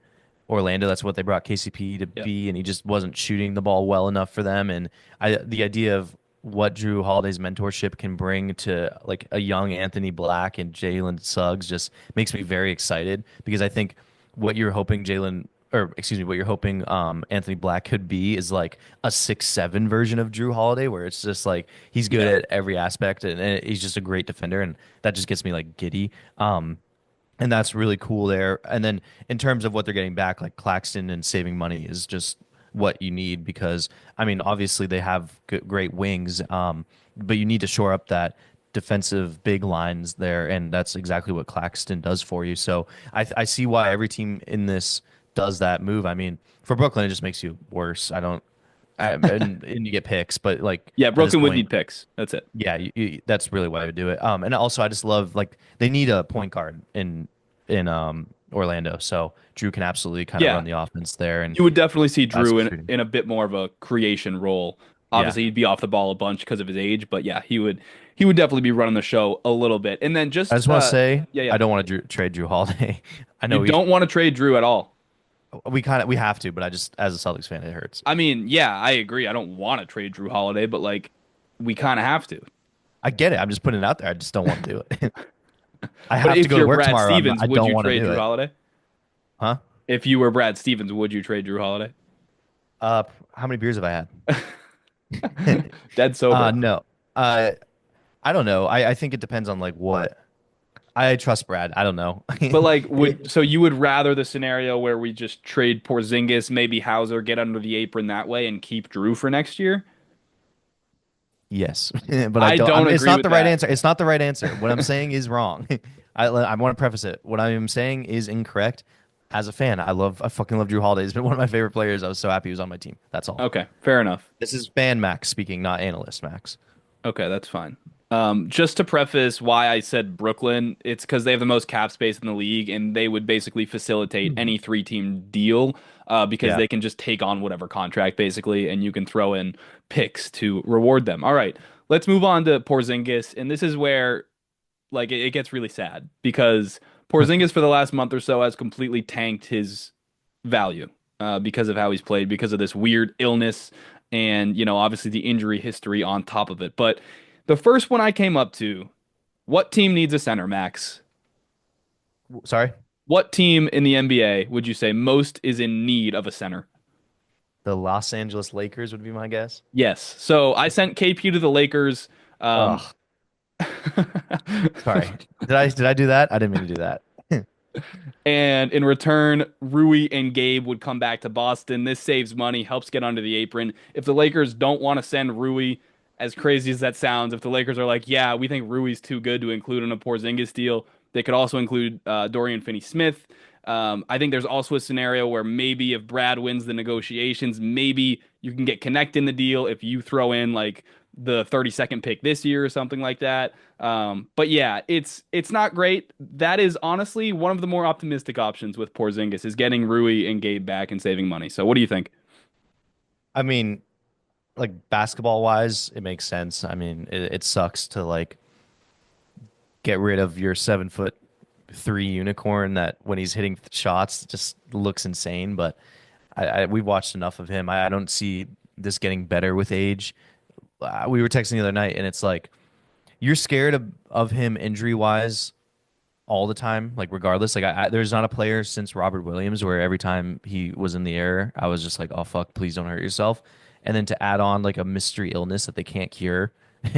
Orlando. That's what they brought KCP to Yep. be, and he just wasn't shooting the ball well enough for them. And the idea of what Drew Holiday's mentorship can bring to like a young Anthony Black and Jalen Suggs just makes me very excited because I think what you're hoping what you're hoping Anthony Black could be is like a 6'7" version of Drew Holiday, where it's just like he's good Yeah. at every aspect and he's just a great defender, and that just gets me like giddy. And that's really cool there. And then in terms of what they're getting back, like Claxton and saving money is just what you need because I mean, obviously they have great wings, but you need to shore up that defensive big lines there, and that's exactly what Claxton does for you. So I see why every team in this does that move. I mean, for Brooklyn, it just makes you worse. I don't, and you get picks, but like Yeah, at this Brooklyn would point, need picks. That's it. yeah, that's really why I would do it. And also I just love like they need a point guard in Orlando, so Drew can absolutely kind of Yeah, run the offense there and you would definitely see Drew basket in shooting. in a bit more of a creation role. Yeah, Obviously, he'd be off the ball a bunch because of his age, but yeah, he would definitely be running the show a little bit. And then I just just want to say yeah, I yeah. don't want to trade Drew Holiday. I You know don't want to trade Drew at all. we have to, but I just as a Celtics fan it hurts. I mean, yeah, I agree. I don't want to trade Drew Holiday, but like we kind of have to. I get it. I'm just putting it out there. I just don't want to do it. I But have to if go to you're work Brad tomorrow. Stevens, I would don't you want to trade do Drew it. Holiday? Huh? If you were Brad Stevens, would you trade Drew Holiday? How many beers have I had? Dead sober. No. I don't know. I think it depends on like what. I trust Brad. I don't know. But like, so you would rather the scenario where we just trade Porzingis, maybe Hauser, get under the apron that way, and keep Drew for next year? Yes, but I I don't. don't It's agree not with the right that. answer. It's not the right answer. What I'm saying is wrong. I want to preface it. What I am saying is incorrect. As a fan, I fucking love Drew Holiday. He's been one of my favorite players. I was so happy he was on my team. That's all. Okay, fair enough. This is fan Max speaking, not analyst Max. Okay, that's fine. Just to preface why I said Brooklyn, it's because they have the most cap space in the league, and they would basically facilitate any three-team deal because Yeah. they can just take on whatever contract basically, and you can throw in picks to reward them. All right, let's move on to Porzingis, and this is where like it gets really sad because Porzingis for the last month or so has completely tanked his value because of how he's played, because of this weird illness, and obviously the injury history on top of it. But the first one I came up to, what team needs a center, Max? Sorry. What team in the NBA would you say most is in need of a center? The Los Angeles Lakers would be my guess. Yes. So I sent KP to the Lakers. Um, Ugh. Sorry. Did I do that? I didn't mean to do that. And in return, Rui and Gabe would come back to Boston. This saves money, helps get under the apron. If the Lakers don't want to send Rui, as crazy as that sounds, if the Lakers are like, yeah, we think Rui's too good to include in a Porzingis deal, they could also include Dorian Finney-Smith. I think there's also a scenario where maybe if Brad wins the negotiations, maybe you can get Connect in the deal if you throw in like the 32nd pick this year or something like that. But yeah, it's not great. That is honestly one of the more optimistic options with Porzingis is getting Rui and Gabe back and saving money. So what do you think? I mean, like basketball wise, it makes sense. I mean, it sucks to like get rid of your 7'3" unicorn that when he's hitting shots just looks insane. But we've watched enough of him. I don't see this getting better with age. We were texting the other night, and it's like you're scared of him injury wise all the time, like regardless. Like there's not a player since Robert Williams where every time he was in the air, I was just like, oh fuck, please don't hurt yourself. And then to add on like a mystery illness that they can't cure.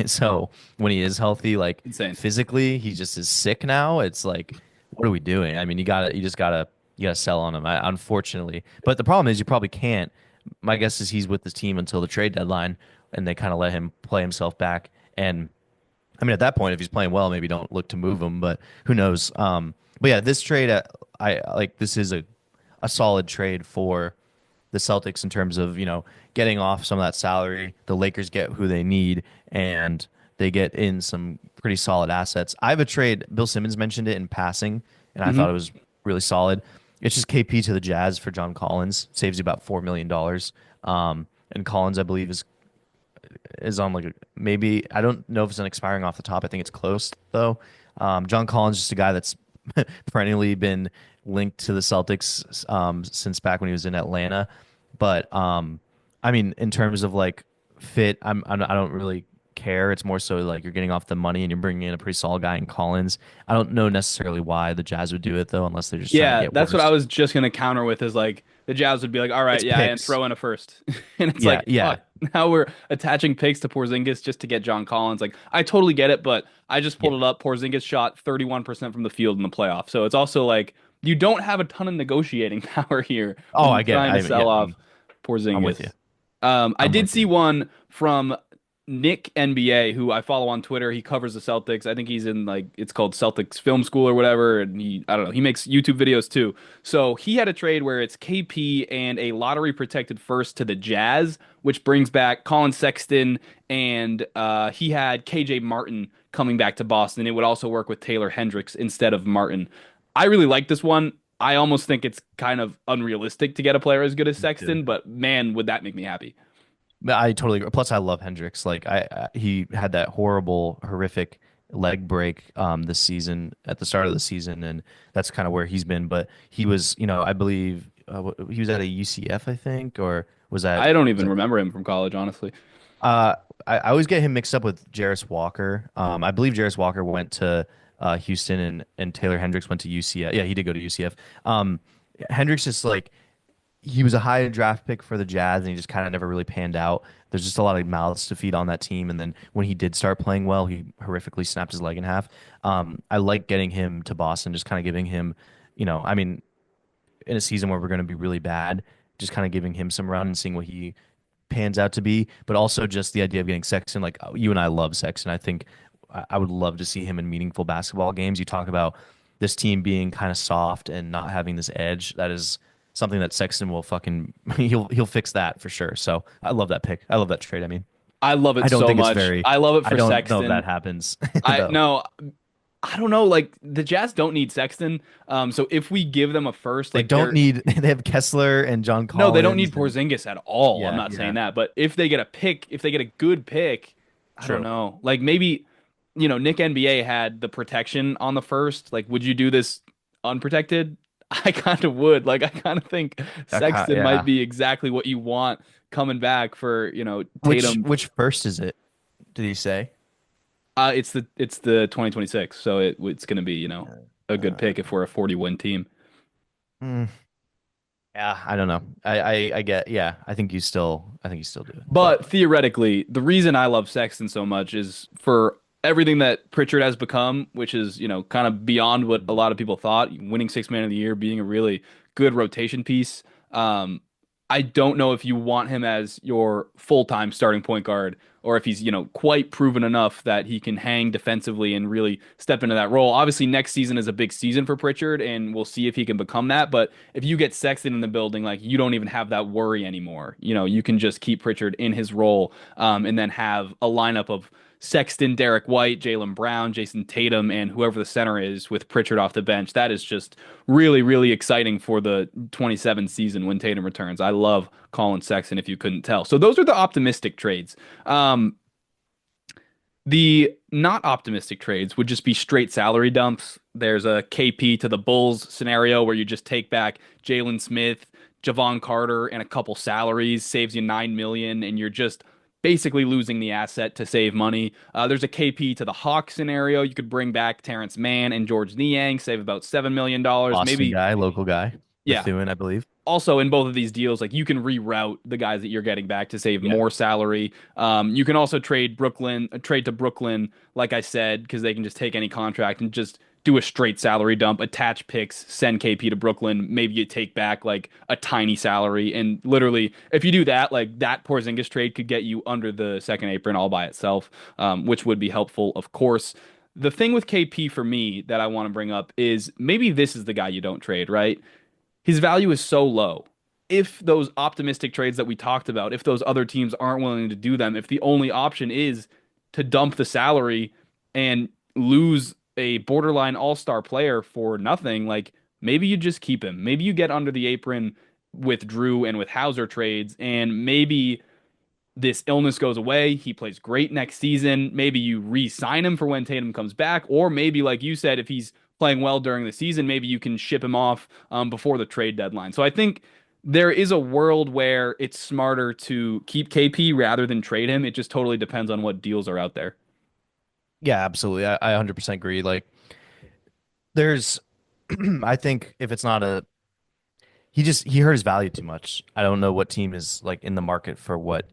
So when he is healthy, like Insane. physically, he just is sick now. It's like, what are we doing? I mean, you gotta sell on him, unfortunately. But the problem is you probably can't. My guess is he's with the team until the trade deadline, and they kind of let him play himself back. And I mean, at that point, if he's playing well, maybe don't look to move him, but who knows? But yeah, this trade, I like this is a solid trade for the Celtics in terms of, getting off some of that salary. The Lakers get who they need, and they get in some pretty solid assets. I have a trade. Bill Simmons mentioned it in passing, and I thought it was really solid. It's just KP to the Jazz for John Collins. Saves you about $4 million. And Collins, I believe, is on like maybe I don't know if it's an expiring off the top. I think it's close though. John Collins is just a guy that's perennially been linked to the Celtics since back when he was in Atlanta. But I mean, in terms of like fit, I don't really care. It's more so like you're getting off the money and you're bringing in a pretty solid guy in Collins. I don't know necessarily why the Jazz would do it though, unless they're just trying to Yeah, get that's what I worse. was just gonna counter with is like the Jazz would be like, all right, It's yeah, and picks. throw in a first. And it's Yeah, like, yeah. fuck, now we're attaching picks to Porzingis just to get John Collins. Like, I totally get it, but I just Yeah. pulled it up. Porzingis shot 31% from the field in the playoff. So it's also like you don't have a ton of negotiating power here Oh, when I you're get it. trying to Yeah, sell off I'm with you. Porzingis. I I'm did with see you. one from Nick NBA, who I follow on Twitter, he covers the Celtics. I think he's in like it's called Celtics Film School or whatever, and I don't know, he makes YouTube videos too. So he had a trade where it's KP and a lottery protected first to the Jazz, which brings back Colin Sexton, and he had KJ Martin coming back to Boston. It would also work with Taylor Hendricks instead of Martin. I really like this one. I almost think it's kind of unrealistic to get a player as good as Dude. Sexton, but man, would that make me happy. I totally agree. Plus, I love Hendricks. Like he had that horrible, horrific leg break this season at the start of the season, and that's kind of where he's been. But he was, I believe he was at a UCF, I think, or I don't was even that remember him from college, honestly. I always get him mixed up with Jarris Walker. I believe Jarris Walker went to Houston and Taylor Hendricks went to UCF. Yeah, he did go to UCF. Hendricks is like he was a high draft pick for the Jazz, and he just kind of never really panned out. There's just a lot of mouths to feed on that team, and then when he did start playing well, he horrifically snapped his leg in half. I like getting him to Boston, just kind of giving him, I mean, in a season where we're going to be really bad, just kind of giving him some run and seeing what he pans out to be, but also just the idea of getting Sexton. Like you and I love Sexton. I think I would love to see him in meaningful basketball games. You talk about this team being kind of soft and not having this edge. That is something that Sexton will fucking he'll fix that for sure. So I love that pick. I love that trade. I mean, I love I it don't so think it's much. very. I love it I for don't know if Sexton. that happens I though. no, I don't know. Like the Jazz don't need Sexton. So if we give them a first, They like don't they're need. They have Kessler and John no, they don't Collins need and Porzingis at all. I'm yeah, not saying yeah, that, but if they get a pick, if they get a good pick, I don't true. know. Like maybe, Nick NBA had the protection on the first. Like, would you do this unprotected? I kind of would. Like, I kind of think Sexton might Yeah. be exactly what you want coming back for, Which Tatum. which first is it? Did he say? It's the 2026, so it's going to be, a good Uh, pick if we're a 40-win team. mm, yeah, I don't know. I get. Yeah, I think you still do it. But But theoretically, the reason I love Sexton so much is for everything that Pritchard has become, which is, kind of beyond what a lot of people thought, winning six man of the year, being a really good rotation piece. Um, I don't know if you want him as your full-time starting point guard or if he's, quite proven enough that he can hang defensively and really step into that role. Obviously, next season is a big season for Pritchard, and we'll see if he can become that. But if you get Sexton in the building, like you don't even have that worry anymore. You can just keep Pritchard in his role, and then have a lineup of Sexton, Derek White, Jaylen Brown, Jason Tatum, and whoever the center is with Pritchard off the bench. That is just really, really exciting for the 27 season when Tatum returns. I love Colin Sexton, if you couldn't tell. So those are the optimistic trades. The not optimistic trades would just be straight salary dumps. There's a KP to the Bulls scenario where you just take back Jalen Smith, Javon Carter, and a couple salaries, saves you 9 million, and you're just basically losing the asset to save money. There's a KP to the Hawks scenario. You could bring back Terrence Mann and George Niang, save about $7 million. Boston Maybe, guy, local guy, yeah, Bethune, I believe. also in both of these deals, like you can reroute the guys that you're getting back to save Yeah. more salary. You can also trade to Brooklyn, like I said, because they can just take any contract and just do a straight salary dump, attach picks, send KP to Brooklyn. Maybe you take back like a tiny salary, and literally, if you do that, like that Porzingis trade could get you under the second apron all by itself, which would be helpful, of course. The thing with KP for me that I want to bring up is maybe this is the guy you don't trade, right? His value is so low. If those optimistic trades that we talked about, if those other teams aren't willing to do them, if the only option is to dump the salary and lose a borderline all-star player for nothing, like maybe you just keep him. Maybe you get under the apron with Drew and with Hauser trades, and maybe this illness goes away. He plays great next season. Maybe you re-sign him for when Tatum comes back, or maybe, like you said, if he's playing well during the season, maybe you can ship him off before the trade deadline. So I think there is a world where it's smarter to keep KP rather than trade him. It just totally depends on what deals are out there. Yeah, absolutely. I 100% agree. Like, there's, I think if it's not he hurt his value too much. I don't know what team is like in the market for what,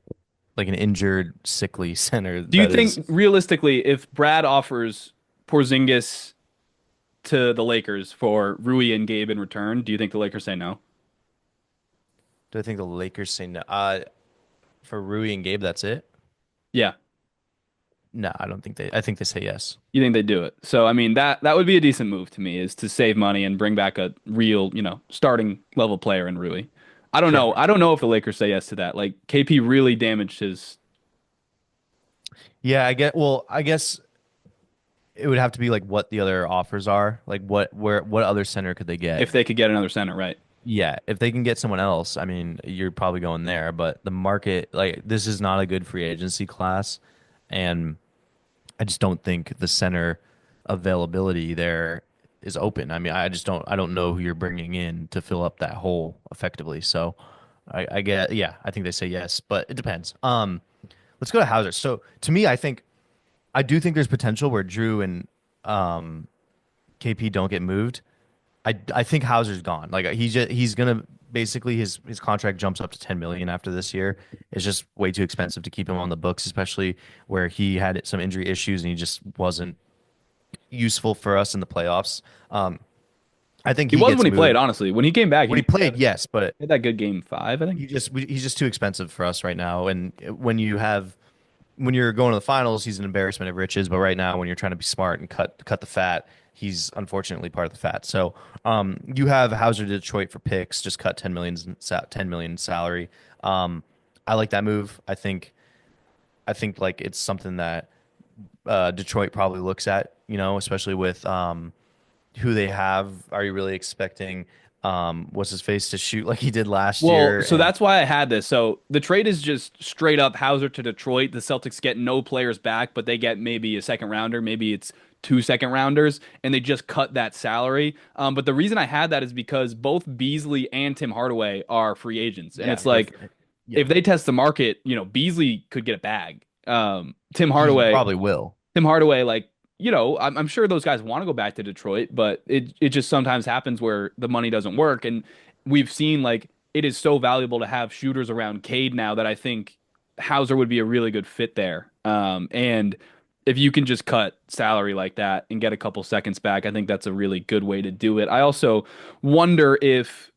like an injured, sickly center Do you that is. think realistically, if Brad offers Porzingis to the Lakers for Rui and Gabe in return, do you think the Lakers say no? Do I think the Lakers say no? For Rui and Gabe, that's it. Yeah. No, I don't think they. I think they say yes. You think they do it? So I mean that would be a decent move to me is to save money and bring back a real, starting level player in Rui. I don't Sure. know. I don't know if the Lakers say yes to that. Like KP really damaged his. Yeah, I get. Well, I guess it would have to be like what the other offers are. Like what other center could they get? If they could get another center, right? Yeah, if they can get someone else, I mean, you're probably going there. But the market, like, this is not a good free agency class, and I just don't think the center availability there is open. I mean, I don't know who you're bringing in to fill up that hole effectively. So I get, yeah, I think they say yes, but it depends. Let's go to Hauser. So to me, I do think there's potential where Drew and KP don't get moved. I think Hauser's gone. Like he's gonna basically his contract jumps up to 10 million after this year. It's just way too expensive to keep him on the books, especially where he had some injury issues and he just wasn't useful for us in the playoffs. I think He he was gets when he played, moved. honestly. When he came back, When he played, yes, but had that good game five, I think. he's just too expensive for us right now. And when you're going to the finals, he's an embarrassment of riches. But right now, when you're trying to be smart and cut the fat, he's unfortunately part of the fat. So you have Hauser to Detroit for picks, just cut 10 million salary. I like that move. I think like it's something that Detroit probably looks at, especially with who they have. Are you really expecting what's his face to shoot like he did last Well, year? so And that's why I had this. So the trade is just straight up Hauser to Detroit. The Celtics get no players back, but they get maybe a second rounder, maybe it's two second rounders, and they just cut that salary. But the reason I had that is because both Beasley and Tim Hardaway are free agents, and yeah, it's like yeah, if they test the market, Beasley could get a bag. Tim he Hardaway, probably will. Tim Hardaway, like, I'm sure those guys want to go back to Detroit, but it just sometimes happens where the money doesn't work. And we've seen like it is so valuable to have shooters around Cade now that I think Hauser would be a really good fit there. And if you can just cut salary like that and get a couple seconds back, I think that's a really good way to do it. I also wonder if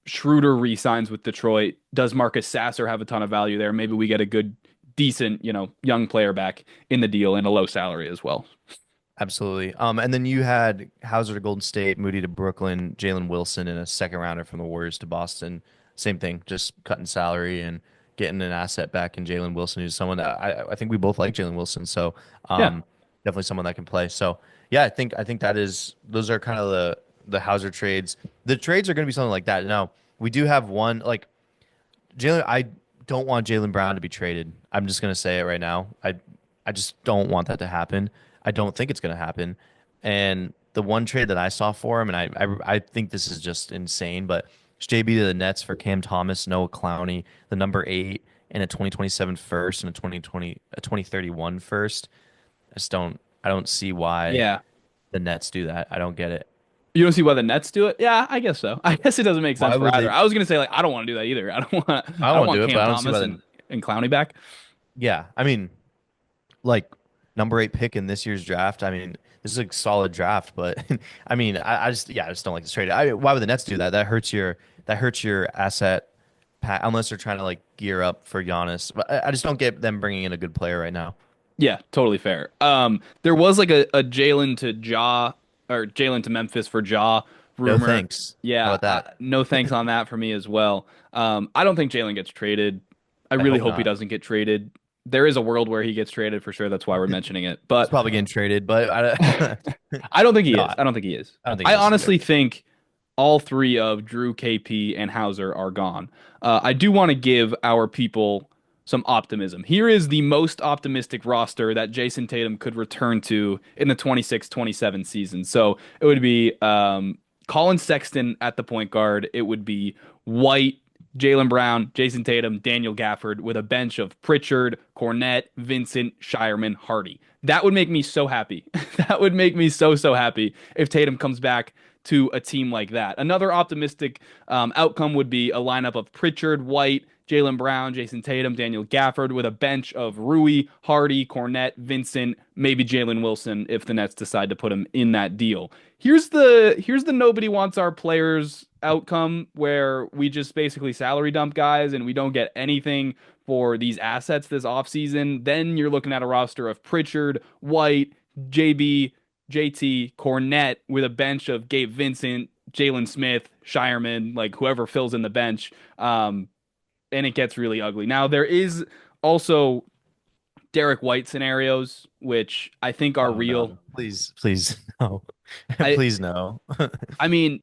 Schroeder re-signs with Detroit. Does Marcus Sasser have a ton of value there? Maybe we get a good decent, young player back in the deal and a low salary as well. Absolutely. And then you had Hauser to Golden State, Moody to Brooklyn, Jalen Wilson, and a second rounder from the Warriors to Boston. Same thing, just cutting salary and getting an asset back in Jalen Wilson, who's someone that I think we both like Jalen Wilson. So Yeah. definitely someone that can play. So yeah, I think those are kind of the Hauser trades. The trades are going to be something like that. Now we do have one like Jalen. I don't want Jalen Brown to be traded. I'm just going to say it right now. I just don't want that to happen. I don't think it's going to happen. And the one trade that I saw for him, and I think this is just insane, but it's JB to the Nets for Cam Thomas, Noah Clowney, the number 8, and a 2027 first and a 2031 first. I don't see why Yeah. the Nets do that. I don't get it. You don't see why the Nets do it? Yeah, I guess so. I guess it doesn't make sense Why for would either. they? I was gonna say like I don't want to do that either. I don't want I I don't don't want to want do it, but Cam I don't see Thomas why and Clowney back. yeah, I mean, like number 8 pick in this year's draft. I mean, this is a solid draft, but I mean, I just don't like this trade. Why would the Nets do that? That hurts your asset unless they're trying to like gear up for Giannis. But I just don't get them bringing in a good player right now. Yeah, totally fair. There was like a Jalen to Ja or Jalen to Memphis for Ja No rumor. thanks. How Yeah, about that? no thanks on that for me as well. I don't think Jalen gets traded. I I really hope hope he not. doesn't get traded. There is a world where he gets traded for sure. That's why we're mentioning it. He's But probably getting traded, but I don't think he no, is. I don't think he is. I don't think I he is either. honestly think all three of Drew, KP, and Hauser are gone. I do want to give our people some optimism. Here is the most optimistic roster that Jason Tatum could return to in the 26-27 season. So it would be Colin Sexton at the point guard. It would be White, Jalen Brown, Jason Tatum, Daniel Gafford with a bench of Pritchard, Cornette, Vincent, Shireman, Hardy. That would make me so happy. That would make me so, so happy if Tatum comes back to a team like that. Another optimistic outcome would be a lineup of Pritchard, White, Jaylen Brown, Jason Tatum, Daniel Gafford, with a bench of Rui, Hardy, Cornette, Vincent, maybe Jalen Wilson if the Nets decide to put him in that deal. Here's the nobody wants our players outcome where we just basically salary dump guys and we don't get anything for these assets this offseason. Then you're looking at a roster of Pritchard, White, JB, JT, Cornette with a bench of Gabe Vincent, Jalen Smith, Shireman, like whoever fills in the bench. And it gets really ugly. Now, there is also Derek White scenarios, which I think are Oh real. no. Please no. I, Please no. I mean,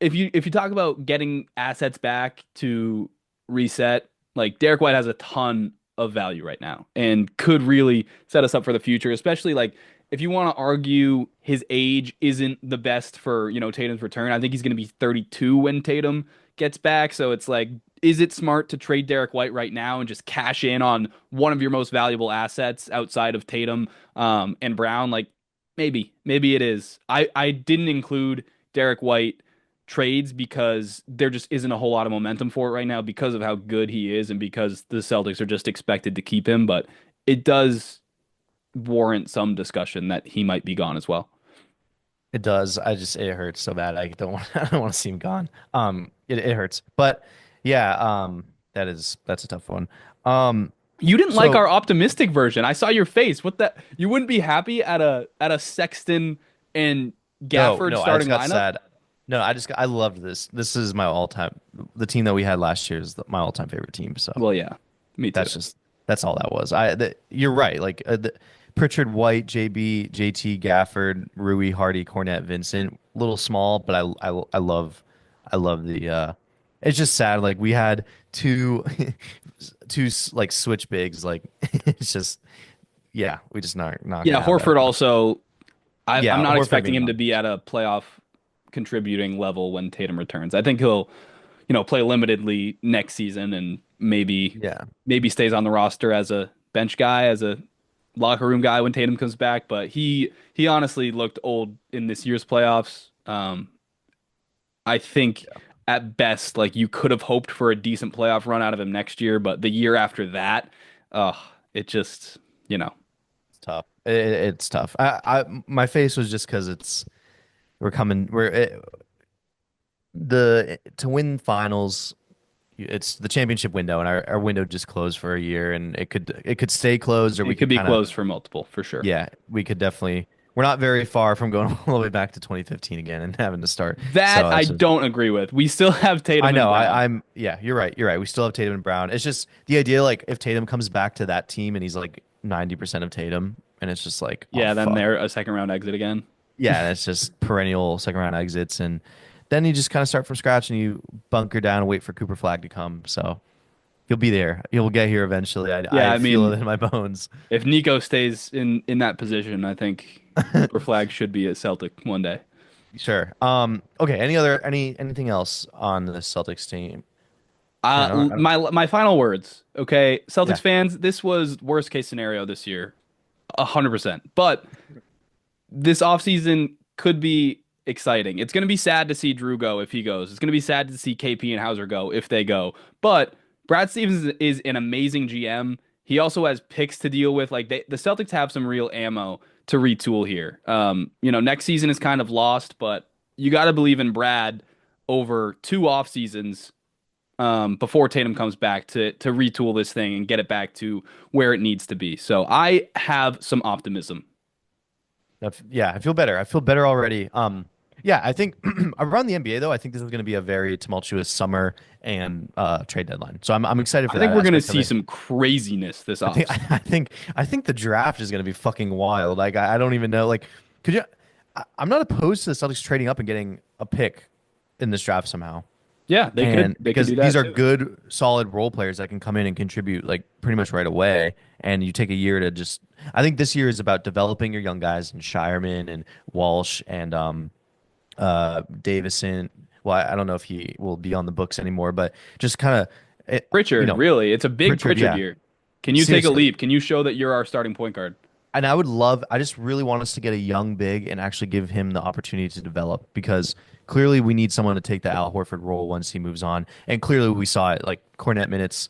if you talk about getting assets back to reset, like Derek White has a ton of value right now and could really set us up for the future, especially like if you want to argue his age isn't the best for, Tatum's return. I think he's going to be 32 when Tatum gets back. So it's like, is it smart to trade Derek White right now and just cash in on one of your most valuable assets outside of Tatum and Brown? Like maybe it is. I didn't include Derek White trades because there just isn't a whole lot of momentum for it right now because of how good he is and because the Celtics are just expected to keep him. But it does warrant some discussion that he might be gone as well. It does. It hurts so bad. I don't want I don't want to see him gone. It hurts. But yeah, that's a tough one. You didn't like So our optimistic version. I saw your face. What that? You wouldn't be happy at a Sexton and Gafford no, I just starting got lineup? sad. No, I loved this. This is my all-time. The team that we had last year is my all-time favorite team. So Well, yeah, me too. that's all that was. You're right. Like Pritchard, White, JB, JT, Gafford, Rui, Hardy, Cornette, Vincent. Little small, but I love the. It's just sad. Like we had two two like switch bigs. Like it's just yeah, we just not Yeah, gonna have that. Horford also. Yeah, I'm not Horford expecting being him to gone. be at a playoff contributing level when Tatum returns. I think he'll, play limitedly next season and Yeah, maybe stays on the roster as a bench guy, as a locker room guy when Tatum comes back. But he honestly looked old in this year's playoffs. I think at best, like you could have hoped for a decent playoff run out of him next year, but the year after that, uh, it just, it's tough. It's tough. My face was just because we're coming. To win finals. It's the championship window, and our window just closed for a year, and it could stay closed, or we it could could be kind of closed for multiple for sure. yeah, we could definitely. We're not very far from going all the way back to 2015 again and having to start. That So I it's just, don't agree with. We still have I Tatum and know Brown. I'm yeah, you're right. You're right. We still have Tatum and Brown. It's just the idea like if Tatum comes back to that team and he's like 90% of Tatum, and it's just like oh Yeah, then fuck. they're a second round exit again. Yeah, and it's just perennial second round exits, and then you just kind of start from scratch and you bunker down and wait for Cooper Flag to come. So. You'll be there. You'll get here eventually. Yeah, I I feel mean, it in my bones. if Nico stays in that position, I think Cooper Flag should be a Celtic one day. Sure. Okay. Anything else on the Celtics team? I don't, My final words. Okay, Celtics yeah. fans, this was worst case scenario this year, 100%. But this offseason could be exciting. It's going to be sad to see Drew go if he goes. It's going to be sad to see KP and Hauser go if they go. But Brad Stevens is an amazing GM. He also has picks to deal with. Like the Celtics have some real ammo to retool here. Next season is kind of lost, but you got to believe in Brad over two off seasons before Tatum comes back to retool this thing and get it back to where it needs to be. So I have some optimism. Yeah. I feel better. I feel better already. Yeah. I think around the NBA though, I think this is going to be a very tumultuous summer and trade deadline. So I'm excited I for think that we're going to aspect of see it. some craziness this I think offseason. I think the draft is going to be fucking wild. Like I don't even know. Like, could you? I'm not opposed to the Celtics trading up and getting a pick in this draft somehow. Yeah, And they could because do these that are too. good, solid role players that can come in and contribute like pretty much right away. And you take a year to just. I think this year is about developing your young guys and Shireman and Walsh and Davison. Well, I don't know if he will be on the books anymore, but just kind of, Pritchard, really, it's a big Pritchard, Pritchard yeah, year. Can you take a seriously. leap? Can you show that you're our starting point guard? And I just really want us to get a young big and actually give him the opportunity to develop because clearly we need someone to take the Al Horford role once he moves on. And clearly we saw it like Cornet minutes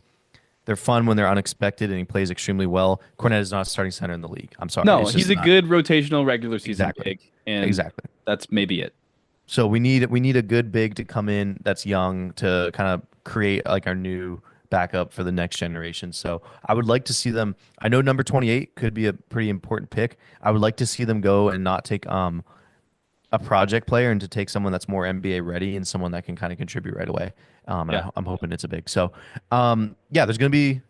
They're fun when they're unexpected, and he plays extremely well. Cornette is not a starting center in the league. I'm sorry, No, it's he's just a not. good rotational regular season Exactly. big, and Exactly. that's maybe it. So we need a good big to come in that's young to kind of create like our new backup for the next generation. So I would like to see them. I know number 28 could be a pretty important pick. I would like to see them go and not take a project player and to take someone that's more NBA ready and someone that can kind of contribute right away. And Yeah. I'm hoping it's a big. So yeah, there's gonna be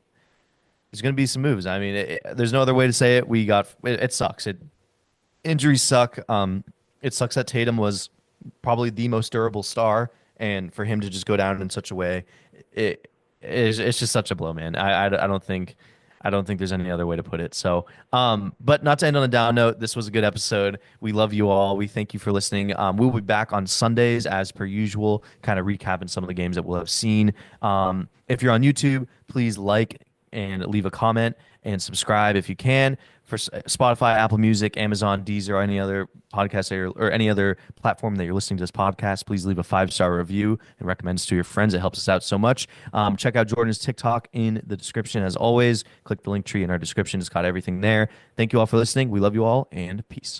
some moves. I mean, there's no other way to say it. It sucks. Injuries suck. It sucks that Tatum was probably the most durable star, and for him to just go down in such a way, it's just such a blow, man. I don't think there's any other way to put it. So, but not to end on a down note, this was a good episode. We love you all. We thank you for listening. We'll be back on Sundays as per usual, kind of recapping some of the games that we'll have seen. If you're on YouTube, please like and leave a comment and subscribe if you can. For Spotify, Apple Music, Amazon, Deezer, or any other podcast or any other platform that you're listening to this podcast, please leave a 5-star review and recommend us to your friends. It helps us out so much. Check out Jordan's TikTok in the description as always. Click the link tree in our description. It's got everything there. Thank you all for listening. We love you all, and peace.